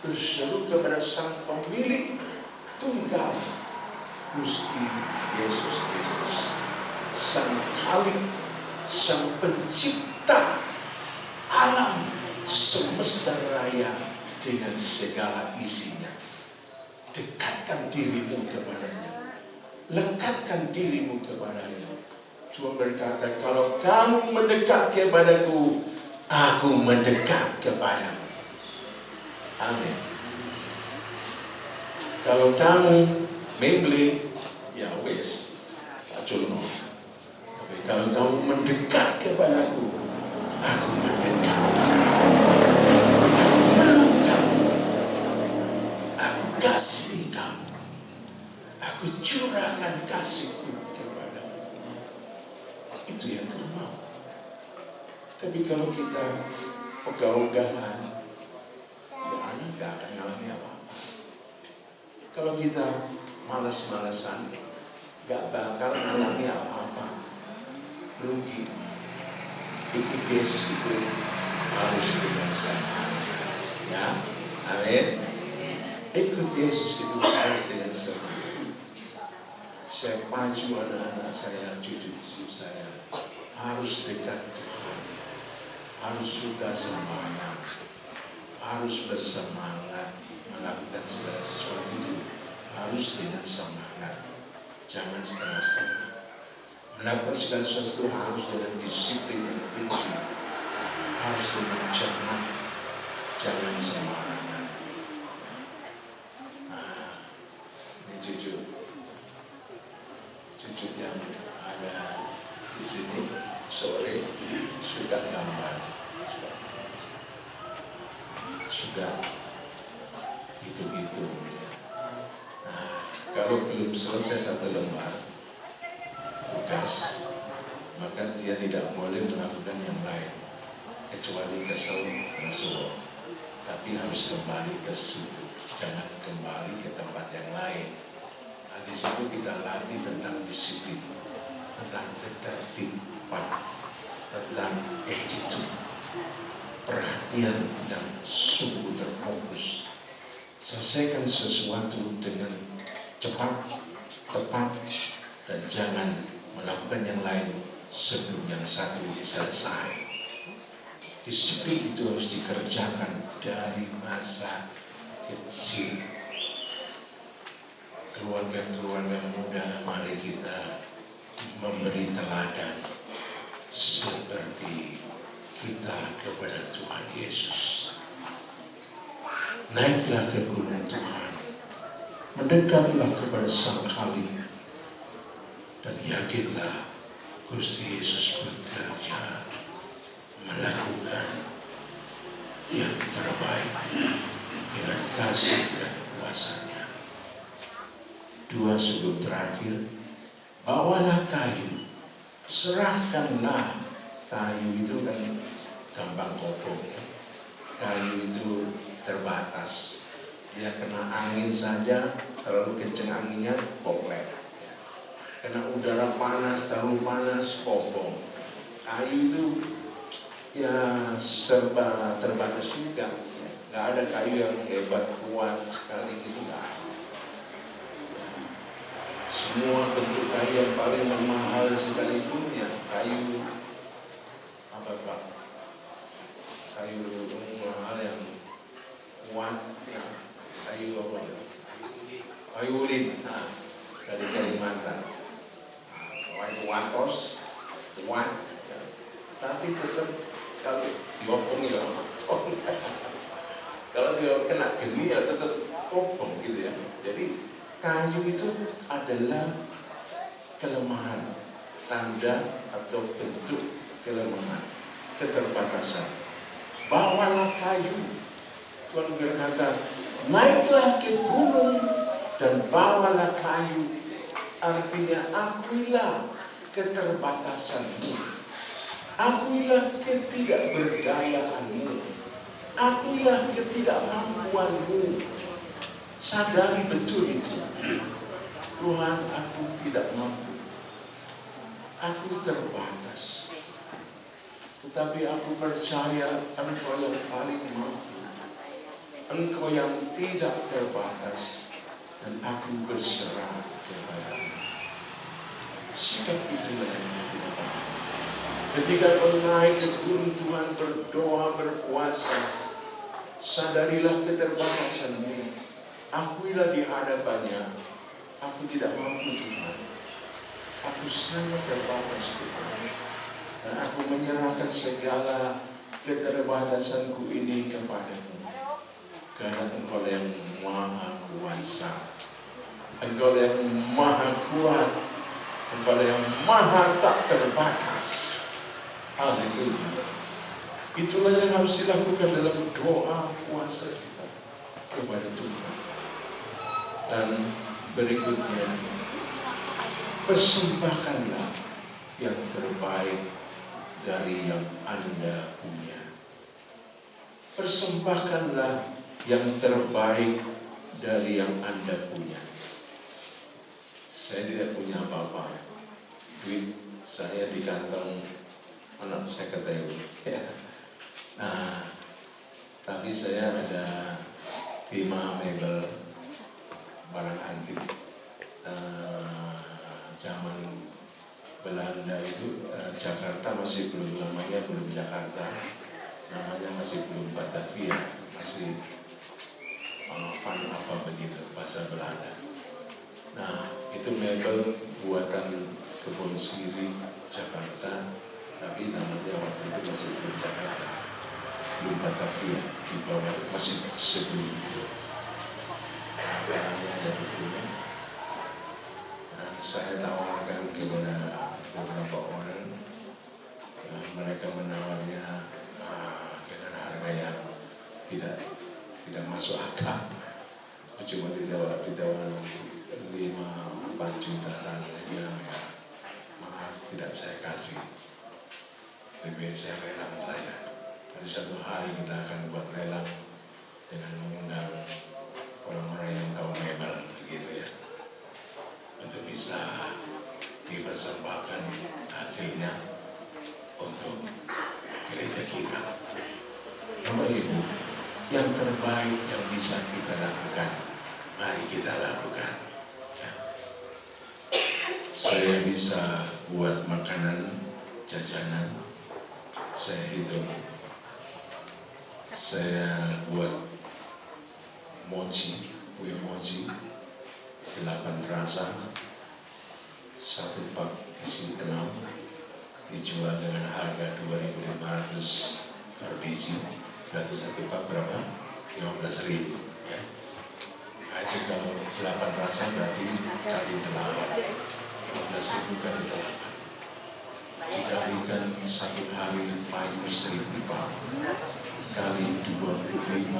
berseru kepada Sang Pemilik Tunggal, Gusti Yesus Kristus, Sang Khalik, Sang Pencipta alam semesta raya dengan segala isinya. Dekatkan dirimu kepadanya, lekatkan dirimu kepadanya. Tuhan berkata, kalau kamu mendekat kepadaku, aku mendekat kepadamu. Amin. Kalau kamu membeli, ya wes, aculno. Tapi kalau kamu mendekat kepadaku, aku mendekat kepadamu. Aku meluk kamu. Aku kasih kamu. Aku curahkan kasihku kepadamu. itu yang Tuhan mau. Tapi kalau kita ogah-ogahan, ya anak gak akan ngalami apa-apa. Kalau kita malas-malasan, gak bakal ngalami apa-apa. Rugi. Ikut Yesus itu harus dengan semangat. Ya, amin. Ikut Yesus itu harus dengan semangat. Saya pacu anak-anak saya, cucu-cucu saya harus dekat Tuhan, harus suka sembahyang, harus bersemangat melakukan segala sesuatu itu harus dengan semangat, jangan setengah-setengah. Melakukan segala sesuatu harus dengan disiplin yang tinggi, harus dengan cermat, jangan sembarangan. Ini cucu yang ada di sini sore sudah gambar, sudah gitu-gitu. Nah, kalau belum selesai satu lembar tugas, maka dia tidak boleh melakukan yang lain kecuali kesel masuk, tapi harus kembali ke situ, jangan kembali ke tempat yang lain. Nah, di situ kita latih tentang disiplin, tentang ketertiban, tentang attitude, perhatian dan sungguh terfokus. Selesaikan sesuatu dengan cepat, tepat, dan jangan melakukan yang lain sebelum yang satu selesai. Disiplin itu harus dikerjakan dari masa kecil. Keluarga-keluarga muda, mari kita memberi teladan seperti kita kepada Tuhan Yesus. Naiklah ke gunung Tuhan, mendekatlah kepada Sang Khalik, dan yakinlah Gusti Yesus bekerja melakukan yang terbaik dengan kasih dan kuasa-Nya. Dua sebelum terakhir, bawalah kayu, serahkanlah. Kayu itu kan gampang kopong ya. Kayu itu terbatas, dia kena angin saja, terlalu kenceng anginnya koplet ya. Kena udara panas, terlalu panas, kopong. Kayu itu ya serba terbatas juga ya. Gak ada kayu yang hebat, kuat sekali gitu, gak ada. Semua bentuk kayu yang paling mahal sekalipun ya kayu apa Pak? Kayu mahal yang kuat ya, kayu apa ya? Kayu ulin, nah, dari Kalimantan. Nah, itu watos, kuat, ya. Tapi tetap kalau diopong ya, kalau dia kena geni ya tetap kopong gitu ya. Jadi kayu itu adalah kelemahan, tanda atau bentuk kelemahan, keterbatasan. Bawalah kayu. Tuhan berkata, naiklah ke gunung dan bawalah kayu. Artinya akuilah keterbatasanmu, akuilah ketidakberdayaanmu, akuilah ketidakmampuanmu. Sadari betul itu. Tuhan, aku tidak mampu, aku terbatas, tetapi aku percaya Engkau yang paling mampu, Engkau yang tidak terbatas, dan aku berserah kepadamu. Sikap itulah yang harus kita pakai. Ketika kau naik ke gunung Tuhan, berdoa, berpuasa, sadarilah keterbatasanmu, akuilah di hadapannya, aku tidak mampu Tuhan, aku sangat terbatas Tuhan, dan aku menyerahkan segala keterbatasanku ini kepadamu, karena Engkau yang maha kuasa, Engkau yang maha kuat, Engkau yang maha tak terbatas. Haleluya. Itulah yang harus dilakukan dalam doa puasa kita kepada Tuhan. Dan berikutnya, persembahkanlah yang terbaik dari yang Anda punya. Persembahkanlah yang terbaik dari yang Anda punya. Saya tidak punya apa-apa. Duit saya di kantong anak sekretari. Nah, tapi saya ada 5 mebel barang antik zaman Belanda itu. Jakarta masih belum, namanya belum Jakarta, namanya masih belum Batavia, masih Van apa begitu bahasa Belanda. Nah, itu mebel buatan Kebun Sirih Jakarta, tapi namanya waktu itu masih belum Jakarta, belum Batavia, di bawah masih sebelum itu. Nah, barangnya ada di sini. Nah, saya tawarkan kepada beberapa orang, mereka menawarnya dengan harga yang tidak masuk akal. Cuma ditawar 5-4 juta saja. Saya bilang, ya maaf, tidak saya kasih, lebih saya lelang saya. Nanti satu hari kita akan buat lelang dengan mengundang orang-orang yang tahu mebel begitu ya, untuk bisa dipersembahkan hasilnya untuk gereja kita. Bapak Ibu, yang terbaik yang bisa kita lakukan, mari kita lakukan. Ya. Saya bisa buat makanan, jajanan, saya hitung. Saya buat mochi, kue mochi, 8 rasa, 1 pak isi 6, dijual dengan harga 2.500 per biji. Berarti 1 pak berapa? 15.000 ya. Nah, itu kalau 8 rasa berarti kali 8, 15.000 kali 8. Dikalikan 1 hari payu 1.000 pak kali 25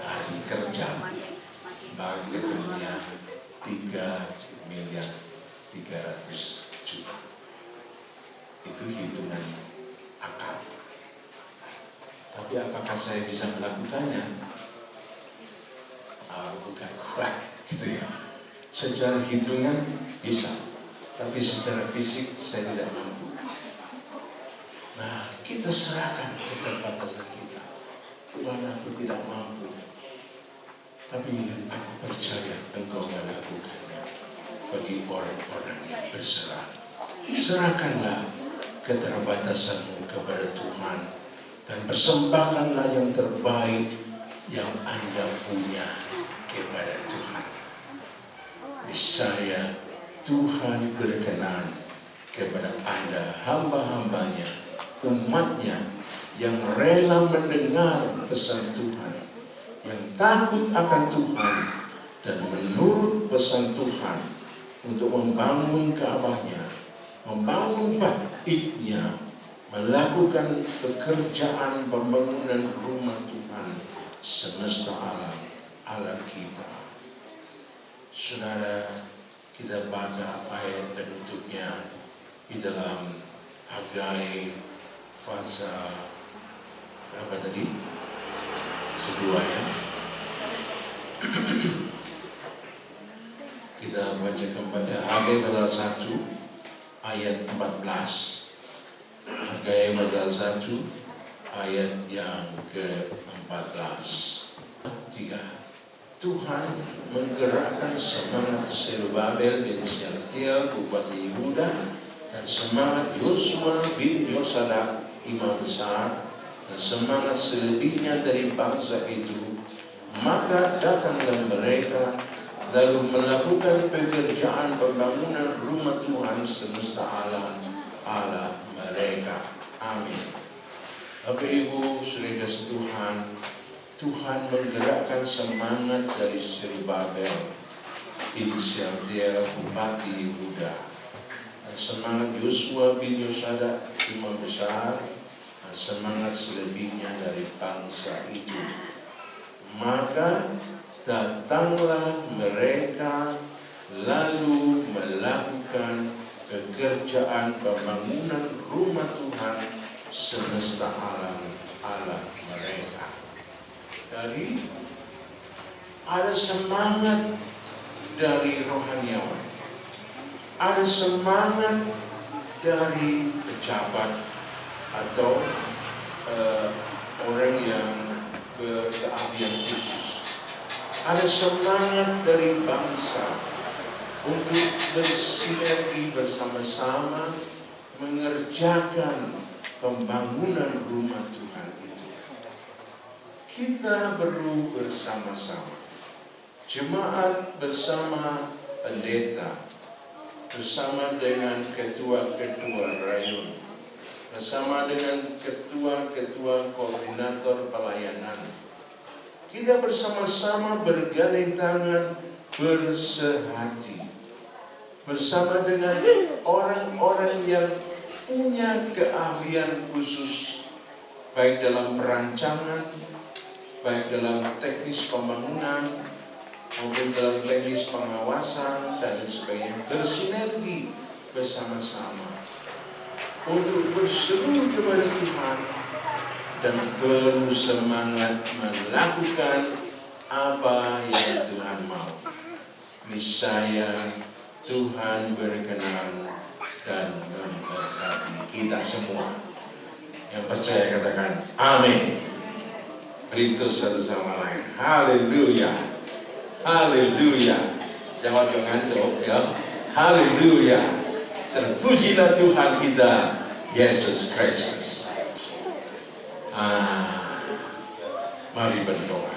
hari kerja, bagi ketemunya 3.300.000.000. Itu hitungan akal. Tapi apakah saya bisa melakukannya? Bukan kuat, gitu ya. Secara hitungan bisa, tapi secara fisik saya tidak mampu. Nah, kita serahkan keterbatasan kita. Tuhan, aku tidak mampu, tapi aku percaya Engkau melakukannya bagi orang-orang yang berserah. Serahkanlah keterbatasanmu kepada Tuhan dan persembahkanlah yang terbaik yang Anda punya kepada Tuhan. Niscaya Tuhan berkenan kepada Anda, hamba-hambanya, umatnya yang rela mendengar pesan Tuhan, yang takut akan Tuhan dan menurut pesan Tuhan untuk membangun Ka'bahnya, membangun baitnya, melakukan pekerjaan pembangunan rumah Tuhan semesta alam ala kita. Saudara, kita baca ayat penutupnya di dalam Hagai pasal berapa tadi? Kedua ya. Kita baca kembali Hagai pasal 1 ayat 14. Hagai pasal 1 ayat yang ke-14. 3. Tuhan menggerakkan semangat Zerubabel bin Syaltiel bupati Yehuda dan semangat Yosua bin Yosadak imam besar dan semangat selebihnya dari bangsa itu. Maka datanglah mereka lalu melakukan pekerjaan pembangunan rumah Tuhan semesta alam ala mereka. Amin. Bapak Ibu, saudara kasih Tuhan, Tuhan menggerakkan semangat dari Zerubabel bin Syaltiel bupati Yehuda dan semangat Yosua bin Yosadak imam besar dan semangat selebihnya dari bangsa itu. Maka datanglah mereka lalu melakukan pekerjaan pembangunan rumah Tuhan semesta alam Allah mereka. Dari ada semangat dari rohaniawan, ada semangat dari pejabat atau orang yang berkeahlian khusus, ada semangat dari bangsa untuk bersinergi bersama-sama mengerjakan pembangunan rumah Tuhan itu. Kita perlu bersama-sama, jemaat bersama pendeta, bersama dengan ketua-ketua rayon, bersama dengan ketua-ketua koordinator pelayanan. Kita bersama-sama bergandeng tangan, bersehati, bersama dengan orang-orang yang punya keahlian khusus, baik dalam perancangan, baik dalam teknis pembangunan, maupun dalam teknis pengawasan dan sebagainya, bersinergi bersama-sama untuk berseru kepada Tuhan dan penuh semangat melakukan apa yang Tuhan mau. Niscaya Tuhan berkenan dan memberkati kita semua. Yang percaya katakan amin. Beritahu satu sama lain. Haleluya. Haleluya. Jangan ngantuk ya. Haleluya. Terpujilah Tuhan kita Yesus Kristus. Mari berdoa.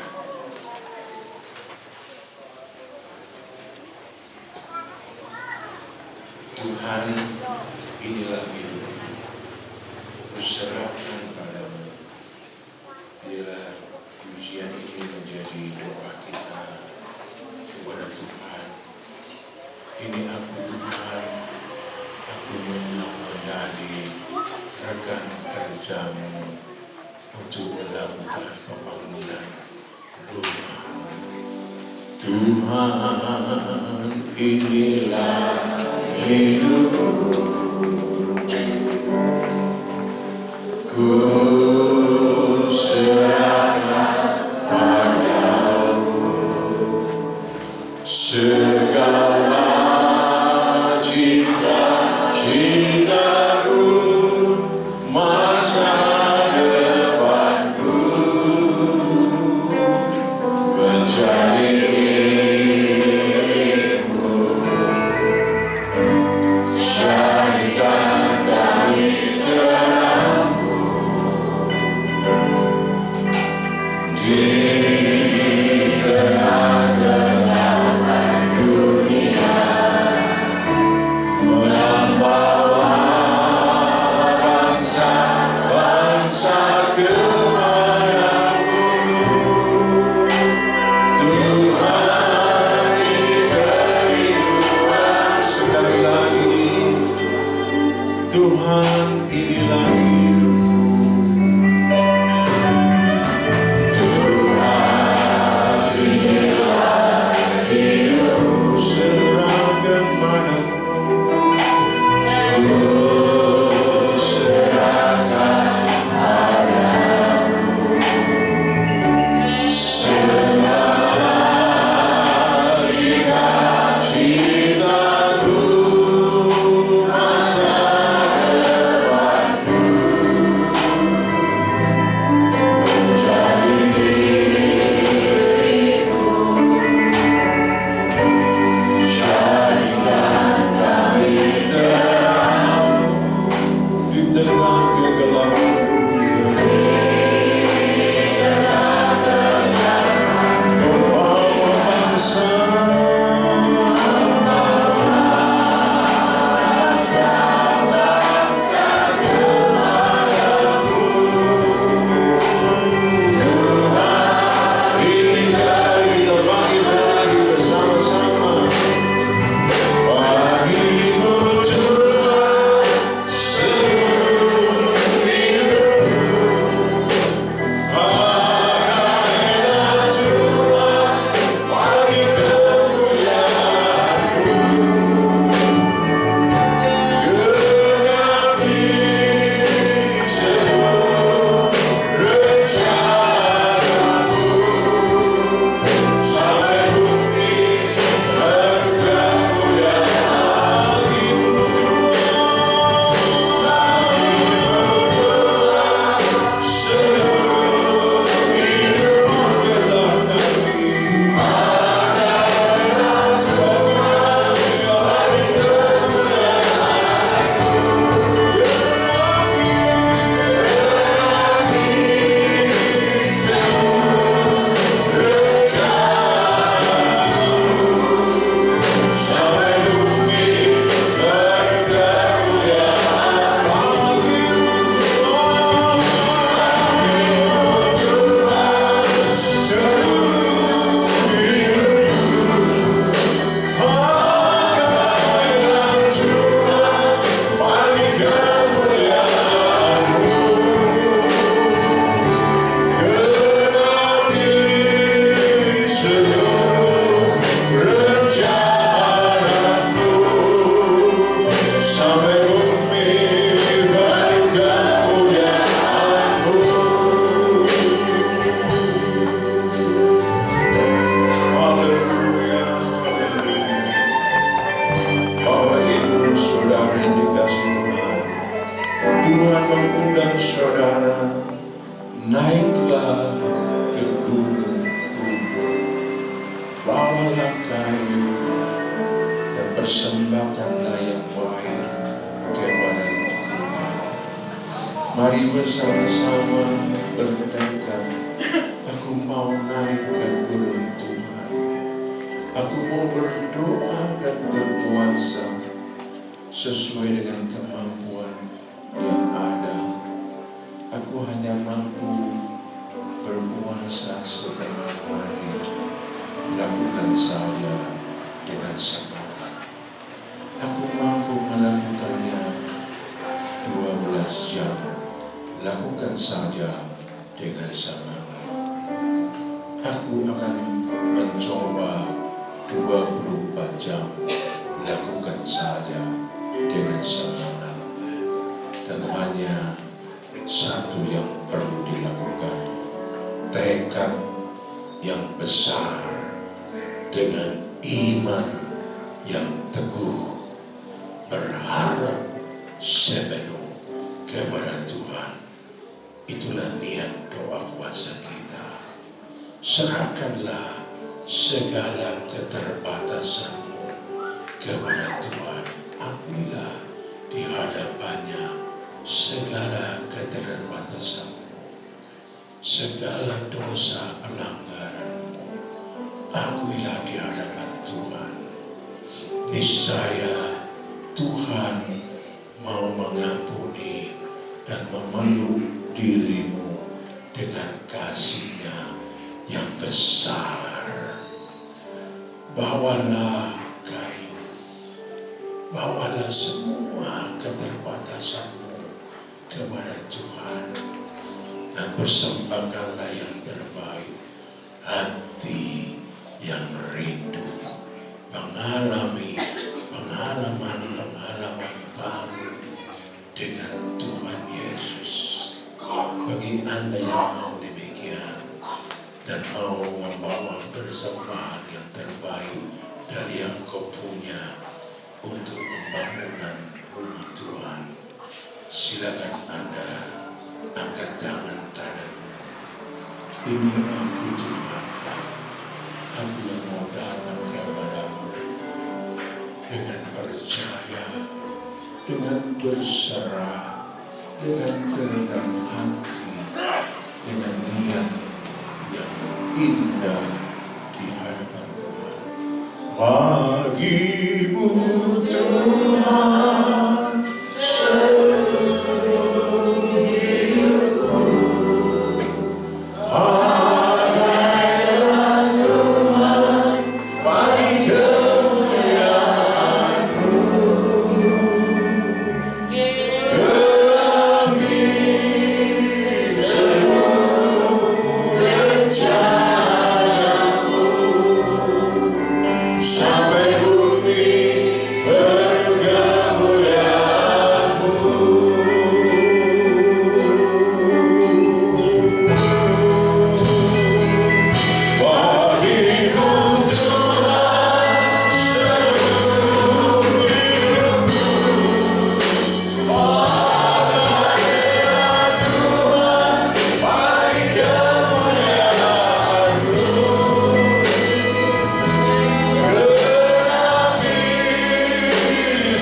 Tuhan, inilah hidup. Kuserahkan padamu. Biarlah pujian ini menjadi doa kita kepada Tuhan. Ini aku Tuhan, aku mau menjadi rekan kerjamu untuk melakukan pembangunan rumah-Mu. Tuhan, inilah hidupku, ku serahkan padamu segala cita-citaku, masa depanku, mencari Tuhan, inilah hidupku. Tuhan, inilah hidupku. Serahkan padamu. Ku serahkan padamu. Segala cita-citaku, masa depanku, Tuhan mengundang saudara, naiklah ke gunung Kudus, bawalah kayu dan persembahkanlah yang baik kepada Tuhan. Mari bersama-sama bertekad, aku mau naik ke gunung Tuhan. Aku mau berdoa dan berpuasa sesuai dengan kemampuan yang ada. Aku hanya mampu berpuasa setengah hari. Lakukan saja dengan semangat. Aku mampu melakukannya 12 jam. Lakukan saja dengan semangat. Aku akan mencoba 24 jam. Lakukan saja dengan semangat. Dan hanya satu yang perlu dilakukan, tekad yang besar dengan iman yang teguh, berharap sepenuh kepada Tuhan. Itulah niat doa puasa kita. Serahkanlah segala keterbatasanmu kepada Tuhan. Akuilah di hadapannya segala keterbatasanmu, segala dosa pelanggaranmu. Akuilah di hadapan Tuhan. Niscaya Tuhan mau mengampuni dan memeluk dirimu dengan kasih-Nya yang besar. Bawalah kayu, bawalah semua keterbatasanmu kepada Tuhan dan persembahkanlah yang terbaik. Hati yang rindu mengalami pengalaman baru dengan Tuhan Yesus. Bagi Anda yang mau demikian dan mau membawa persembahan yang terbaik dari yang kau punya untuk pembangunan rumah Tuhan, silakan Anda angkat tangan kananmu. Ini aku Tuhan, aku yang mau datang kepadamu dengan percaya, dengan berserah, dengan kerendahan hati, dengan niat yang indah di hadapan Tuhan. Bagimu Tuhan seluruh hidupku, hargailah Tuhan bagi kemuliaan-Mu. Gerangi seluruh rencana-Mu sampai bumi penuh kemuliaan-Mu. Bagimu Tuhan seluruh hidupku, hargailah Tuhan bagi kemuliaan-Mu. Gerangi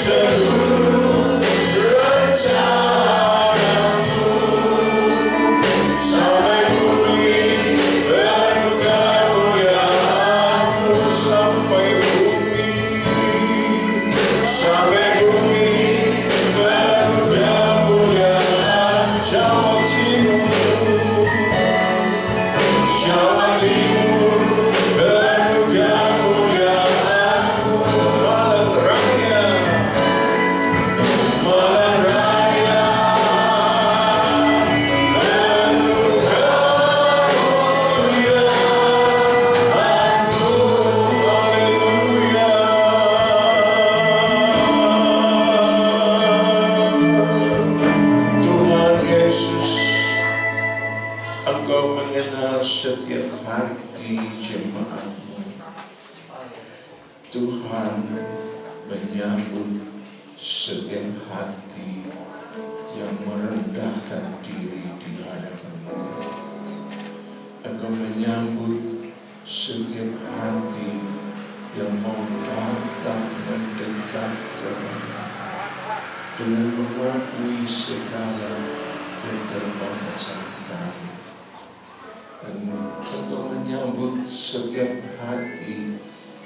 seluruh rencana-Mu sampai bumi penuh kemuliaan-Mu. Sampai bumi penuh kemuliaan. Jawa Timur, Jawa Timur penuh kemuliaan-Mu. Malang Raya, Malang Raya penuh kemuliaan-Mu. Haleluya. Tuhan Yesus, Engkau mengenal setiap hati jemaat-Mu. Tuhan menyambut setiap hati yang merendahkan diri di hadapan-Mu. Engkau menyambut setiap hati yang mau datang mendekat kepada dengan mengakui segala keterbatasan kami. Dan Engkau menyambut setiap hati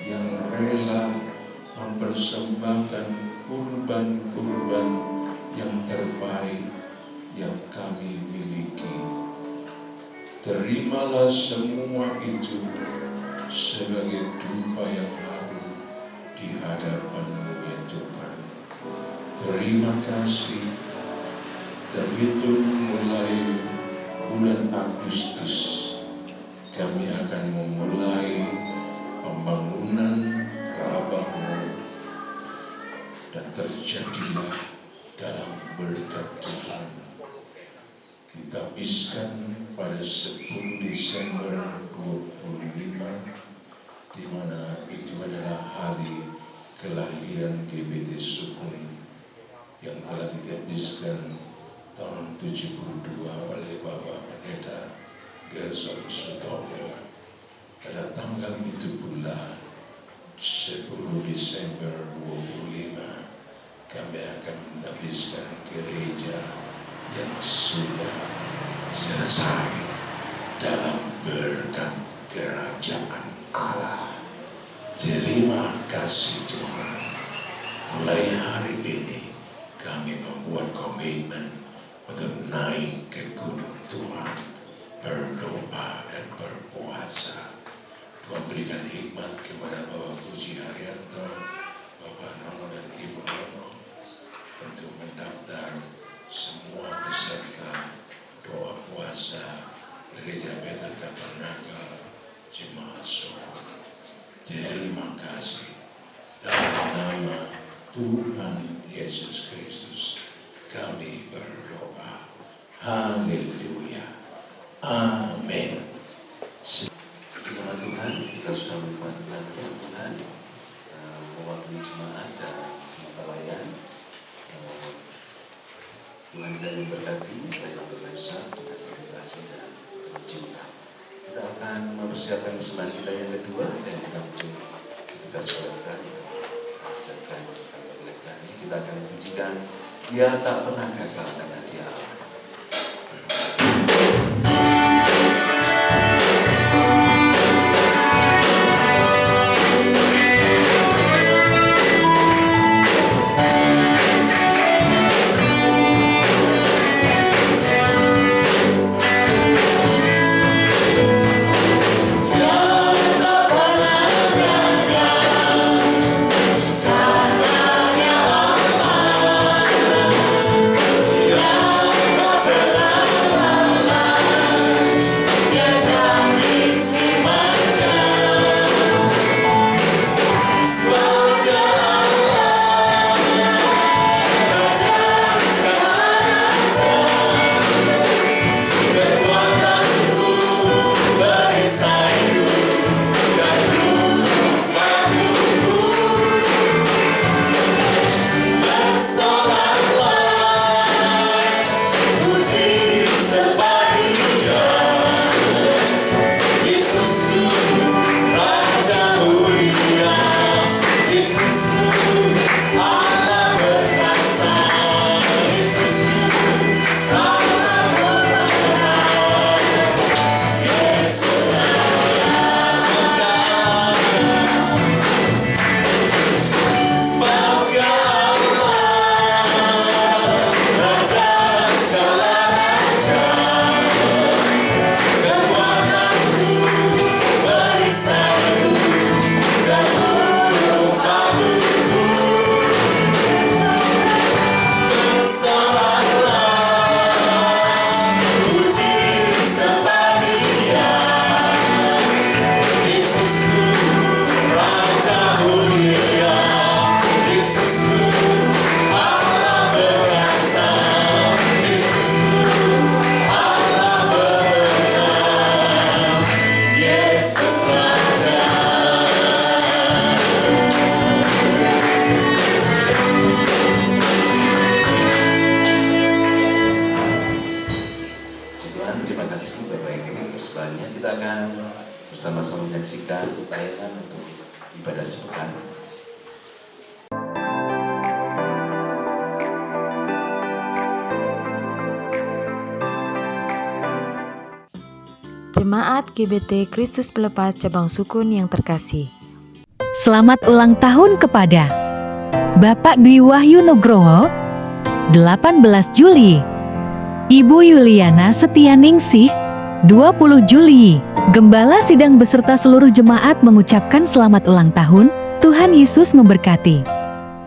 yang rela mempersembahkan kurban-kurban yang terbaik yang kami miliki. Terimalah semua itu sebagai dupa yang harum di hadapan-Mu ya Tuhan. Terima kasih. Terhitung mulai bulan Agustus, kami akan memulai pembangunan Ka'bah-Mu, dan terjadilah dalam berkat Tuhan. Ditabiskan pada 10 Desember 25, di mana itu adalah hari kelahiran GBT Sukun yang telah ditabiskan tahun 72 oleh Bapak Pendeta Gerson Sutomo. Pada tanggal itu pula 10 Desember 25 kami akan mentabiskan gereja yang sudah selesai dalam berkat kerajaan Allah. Terima kasih Tuhan. Mulai hari ini kami membuat komitmen untuk naik ke gunung Tuhan, berdoa dan berpuasa. Tuhan berikan hikmat kepada Bapak Puji Haryanto, Bapak Nono dan Ibu Nono untuk mendaftar semua peserta doa puasa Gereja Bethel Tabernakel Jemaat Sukun. Terima kasih. Dalam nama Tuhan Yesus Kristus kami berdoa. Haleluya. Amin. Firman Tuhan, kita sudah menikmati firman Tuhan, mewakili jemaat dan mata layan. Tuhan dan memberkati baik berbangsa dengan edukasi dan kejujuran. Kita akan mempersiapkan persembahan kita yang kedua. Saya akan tugas kita persiapkan kami. Kita akan pujikan Dia tak pernah gagal karena Dia Allah. Dia menyaksikan tayangan untuk ibadah sepekan. Jemaat GBT Kristus Pelepas Cabang Sukun yang terkasih. Selamat ulang tahun kepada Bapak Dwi Wahyu Nugroho, 18 Juli. Ibu Yuliana Setianingsih, 20 Juli. Gembala Sidang beserta seluruh jemaat mengucapkan selamat ulang tahun. Tuhan Yesus memberkati.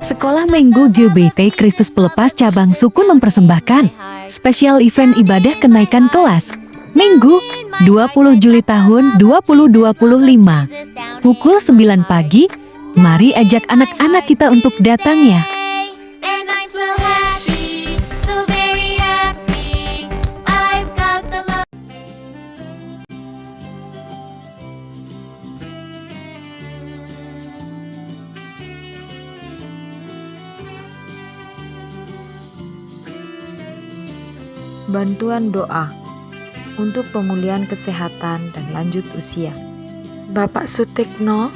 Sekolah Minggu GBT Kristus Pelepas Cabang Sukun mempersembahkan spesial event ibadah kenaikan kelas Minggu 20 Juli tahun 2025. Pukul 9 pagi, mari ajak anak-anak kita untuk datang ya. Bantuan doa untuk pemulihan kesehatan dan lanjut usia. Bapak Sutikno,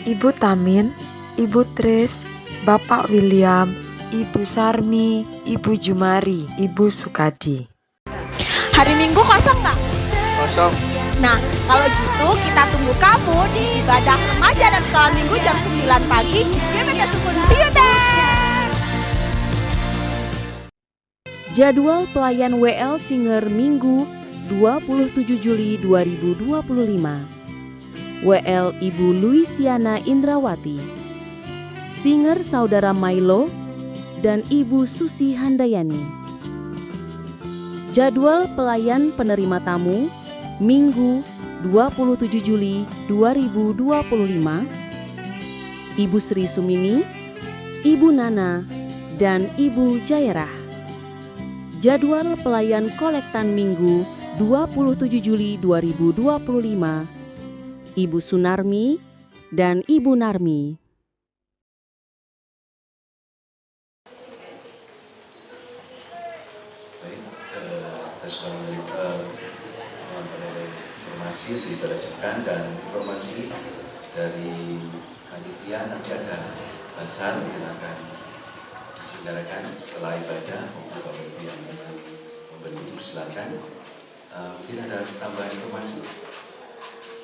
Ibu Tamin, Ibu Tris, Bapak William, Ibu Sarmi, Ibu Jumari, Ibu Sukadi. Hari Minggu kosong nggak? Kosong. Nah, kalau gitu kita tunggu kamu di ibadah remaja dan sekolah minggu jam 9 pagi di GBT Sukun. See you there! Jadwal pelayan WL Singer Minggu 27 Juli 2025. WL Ibu Luisiana Indrawati, Singer Saudara Milo, dan Ibu Susi Handayani. Jadwal pelayan penerima tamu Minggu 27 Juli 2025. Ibu Sri Sumini, Ibu Nana, dan Ibu Jairah. Jadwal pelayan kolektan Minggu 27 Juli 2025, Ibu Sunarmi dan Ibu Narmi. Baik, kita sudah menerima informasi dari ibadah sepekan dan informasi dari panitia. Nanti ada bazar yang akan diselenggarakan setelah ibadah. Untuk Bapak Ibu yang membantu silakan. Mungkin ada tambahan informasi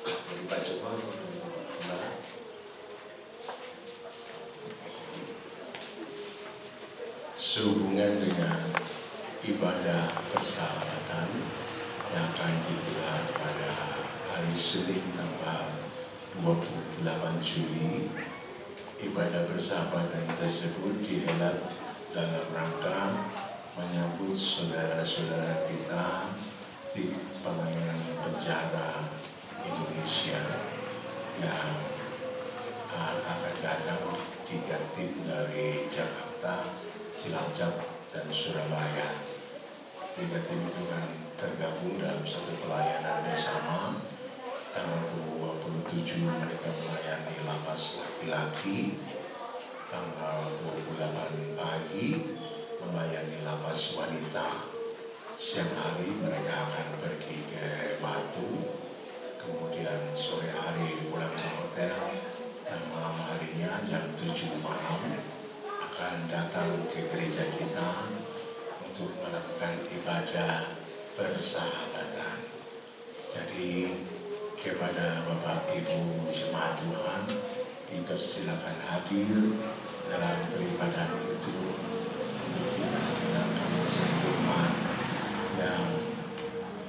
dari Pak Joko atau dari Bapak Gembala. Sehubungan dengan ibadah persahabatan yang akan digelar pada hari Senin tanggal 28 Juli, ibadah persahabatan tersebut dihelat dalam rangka menyambut saudara-saudara kita di pelayanan penjara Indonesia yang akan datang 3 tim dari Jakarta, Cilacap, dan Surabaya. 3 tim itu kan tergabung dalam satu pelayanan bersama. Tanggal 27 mereka melayani lapas laki-laki, tanggal 28 pagi melayani lapas wanita. Siang hari mereka akan pergi ke Batu, kemudian sore hari pulang ke hotel, dan malam harinya jam 7 malam akan datang ke gereja kita untuk melakukan ibadah persahabatan. Jadi kepada Bapak Ibu Jemaat Tuhan dipersilakan hadir dalam peribadahan itu untuk kita mengenalkan sentuhan yang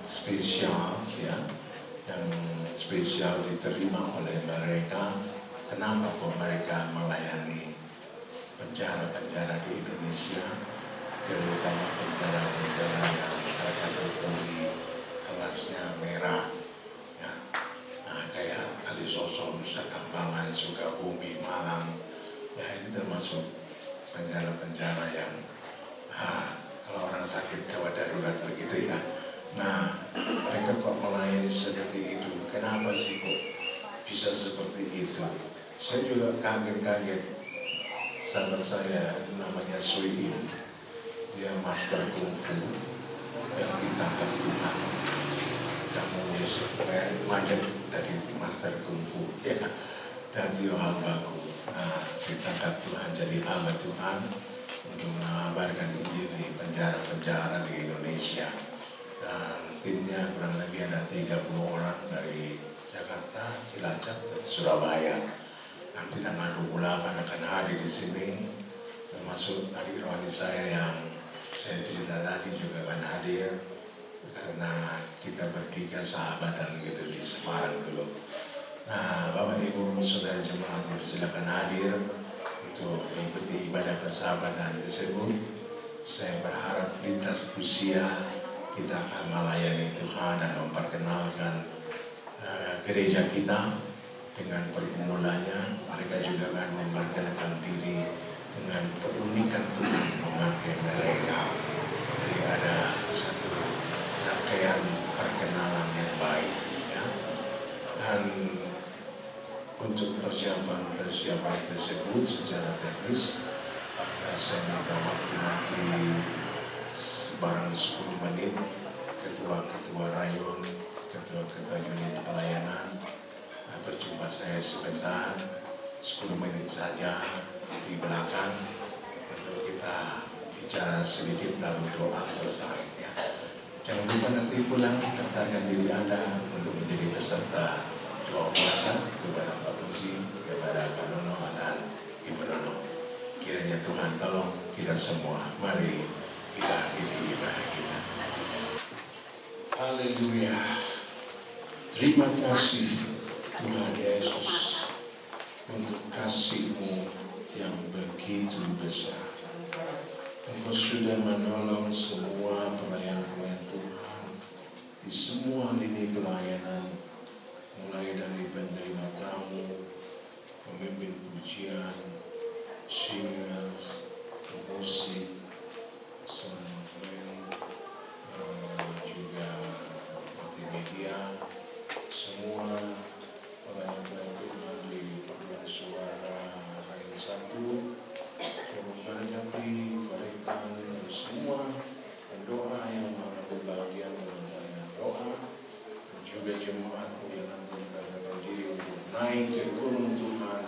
spesial, ya, yang spesial diterima oleh mereka. Kenapa kok mereka melayani penjara-penjara di Indonesia, terutama penjara-penjara yang terkategori kelasnya merah, ya. Nah, kayak Kalisoso, Nusa Kambangan, Sukabumi, Malang, ya ini termasuk penjara-penjara yang kalau orang sakit gawat darurat begitu ya. Nah, mereka kok melayani seperti itu. Kenapa sih kok bisa seperti itu? Saya juga kaget-kaget. Sahabat saya namanya Sui Im, dia master kungfu yang ditangkap Tuhan. kamu wis mandek dari master kungfu ya, dari hambaku. Nah, ditangkap Tuhan jadi hamba Tuhan untuk mengabarkan Injil di penjara-penjara di Indonesia. Dan timnya kurang lebih ada 30 orang dari Jakarta, Cilacap, dan Surabaya. Nanti tanggal 28 akan hadir di sini, termasuk adik rohani saya yang saya cerita tadi juga akan hadir, karena kita bertiga sahabatan gitu di Semarang dulu. Nah, Bapak Ibu Saudara jemaat silakan hadir untuk mengikuti ibadah persahabatan tersebut. Saya berharap lintas usia kita akan melayani Tuhan dan memperkenalkan gereja kita dengan pergumulannya. Mereka juga akan memperkenalkan diri dengan keunikan Tuhan memakai mereka. Jadi ada satu rangkaian perkenalan yang baik ya. Dan untuk persiapan tersebut secara teknis saya minta waktu nanti barang 10 menit ketua-ketua rayon, ketua-ketua unit pelayanan berjumpa saya sebentar 10 menit saja di belakang untuk kita bicara sedikit lalu doa selesai ya. Jangan lupa nanti pulang daftarkan diri Anda untuk menjadi peserta doa puasa kepada Pak Lucy, kepada Pak Nono dan Ibu Nono. Kiranya Tuhan tolong kita semua. Mari kita akhiri ibadah kita. Haleluya. Terima kasih Tuhan Yesus untuk kasih-Mu yang begitu besar. Engkau sudah menolong semua pelayan-pelayan Tuhan di semua lini pelayanan, mulai dari penerima tamu, pemimpin pujian, singers, musik, sound juga multimedia, semua pelayan-pelayan Tuhan di paduan suara Rayon 1, Tuhan memberkati kolektan dan semua pendoa yang mengambil bagian dalam pelayanan doa, dan juga jemaatmu yang nanti mendapatkan diri untuk naik ke gunung Tuhan,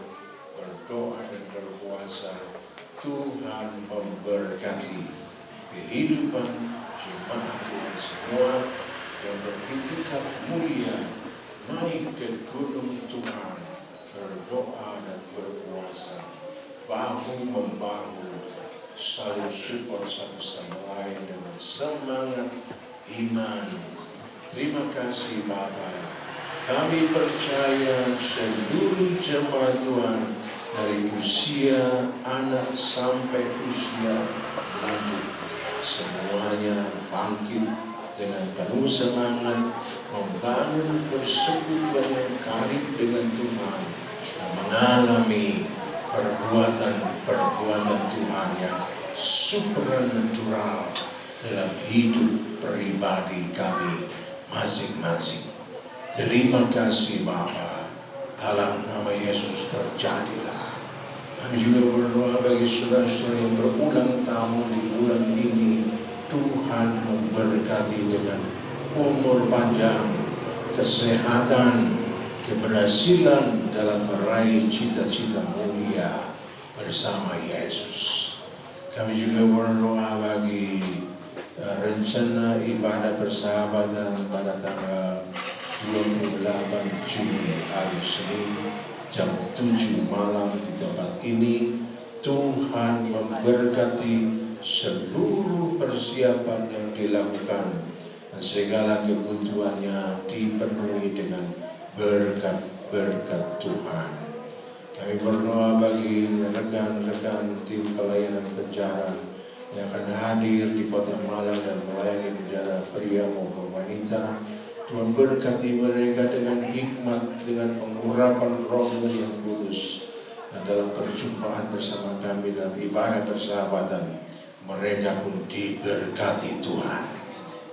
berdoa dan berpuasa. Tuhan memberkati kehidupan jemaat Tuhan semua yang berisikat mulia, naik ke gunung Tuhan, berdoa dan berpuasa, bahu-membahu, saling support satu sama lain dengan semangat iman. Terima kasih Bapa. Kami percaya seluruh jemaat Tuhan dari usia anak sampai usia lanjut, semuanya bangkit dengan penuh semangat, membangun persekutuan yang karib dengan Tuhan, dan mengalami perbuatan Tuhan yang supernatural dalam hidup pribadi kami masing-masing. Terima kasih Bapa, dalam nama Yesus terjadilah. Kami juga berdoa bagi saudara-saudara yang berulang tahun di bulan ini. Tuhan memberkati dengan umur panjang, kesehatan, keberhasilan dalam meraih cita-cita mulia bersama Yesus. Kami juga berdoa bagi rencana ibadah persahabatan pada tanggal 28 Juli hari Senin jam 7 malam di tempat ini. Tuhan memberkati seluruh persiapan yang dilakukan dan segala kebutuhannya dipenuhi dengan berkat-berkat Tuhan. Kami berdoa bagi rekan-rekan tim pelayanan penjara yang akan hadir di Kota Malang dan melayani penjara pria maupun wanita. Tuhan berkati mereka dengan hikmat, dengan pengurapan Roh yang kudus. Dan dalam perjumpaan bersama kami dalam ibadah persahabatan, mereka pun diberkati Tuhan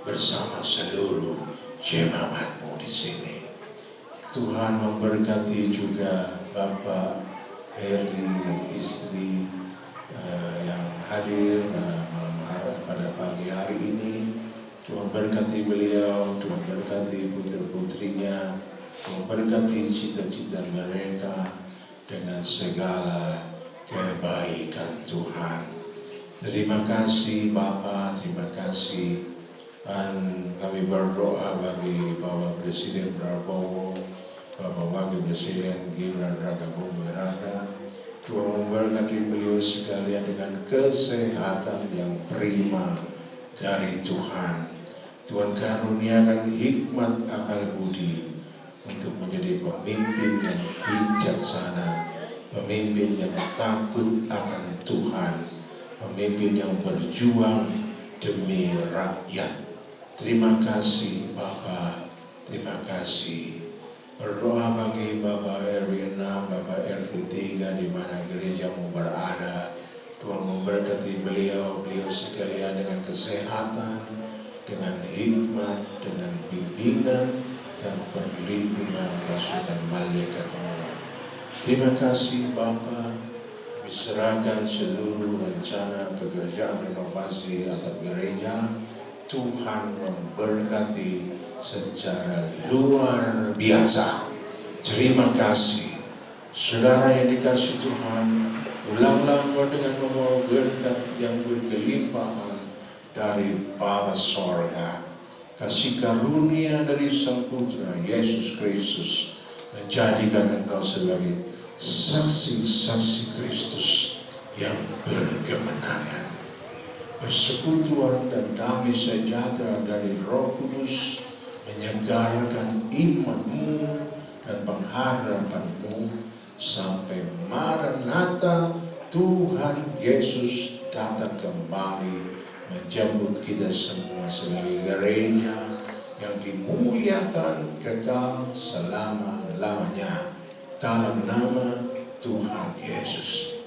bersama seluruh jemaat-Mu di sini. Tuhan memberkati juga Bapak Heri dan istri yang hadir pada pagi hari ini. Tuhan berkati beliau, Tuhan berkati putra-putrinya, Tuhan berkati cita-cita mereka dengan segala kebaikan Tuhan. Terima kasih Bapa, terima kasih. Dan kami berdoa bagi Bapak Presiden Prabowo, Bapak Wakil Presiden Gibran Rakabuming Raka. Tuhan memberkati beliau sekalian dengan kesehatan yang prima dari Tuhan. Tuhan karuniakan hikmat akal budi untuk menjadi pemimpin yang bijaksana, pemimpin yang takut akan Tuhan, pemimpin yang berjuang demi rakyat. Terima kasih Bapak, terima kasih. Berdoa bagi Bapak RW 6, Bapak RT 3 di mana gerejamu berada. Tuhan memberkati beliau sekalian dengan kesehatan, dengan hikmat, dengan bimbingan dan perlindungan pasukan malaikat-Mu. Terima kasih Bapa, diserahkan seluruh rencana pekerjaan renovasi atap gereja. Tuhan memberkati secara luar biasa. Terima kasih. Saudara yang dikasih Tuhan, ulanglah dengan membawa berkat yang berkelimpahan dari Bapa Sorga. Kasih karunia dari Sang Putra Yesus Kristus menjadikan engkau sebagai saksi-saksi Kristus yang berkemenangan. Persekutuan dan damai sejahtera dari Roh Kudus menyegarkan imanmu dan pengharapanmu sampai Maranatha Tuhan Yesus datang kembali menjemput kita semua sebagai gereja yang dimuliakan kekal selama-lamanya dalam nama Tuhan Yesus.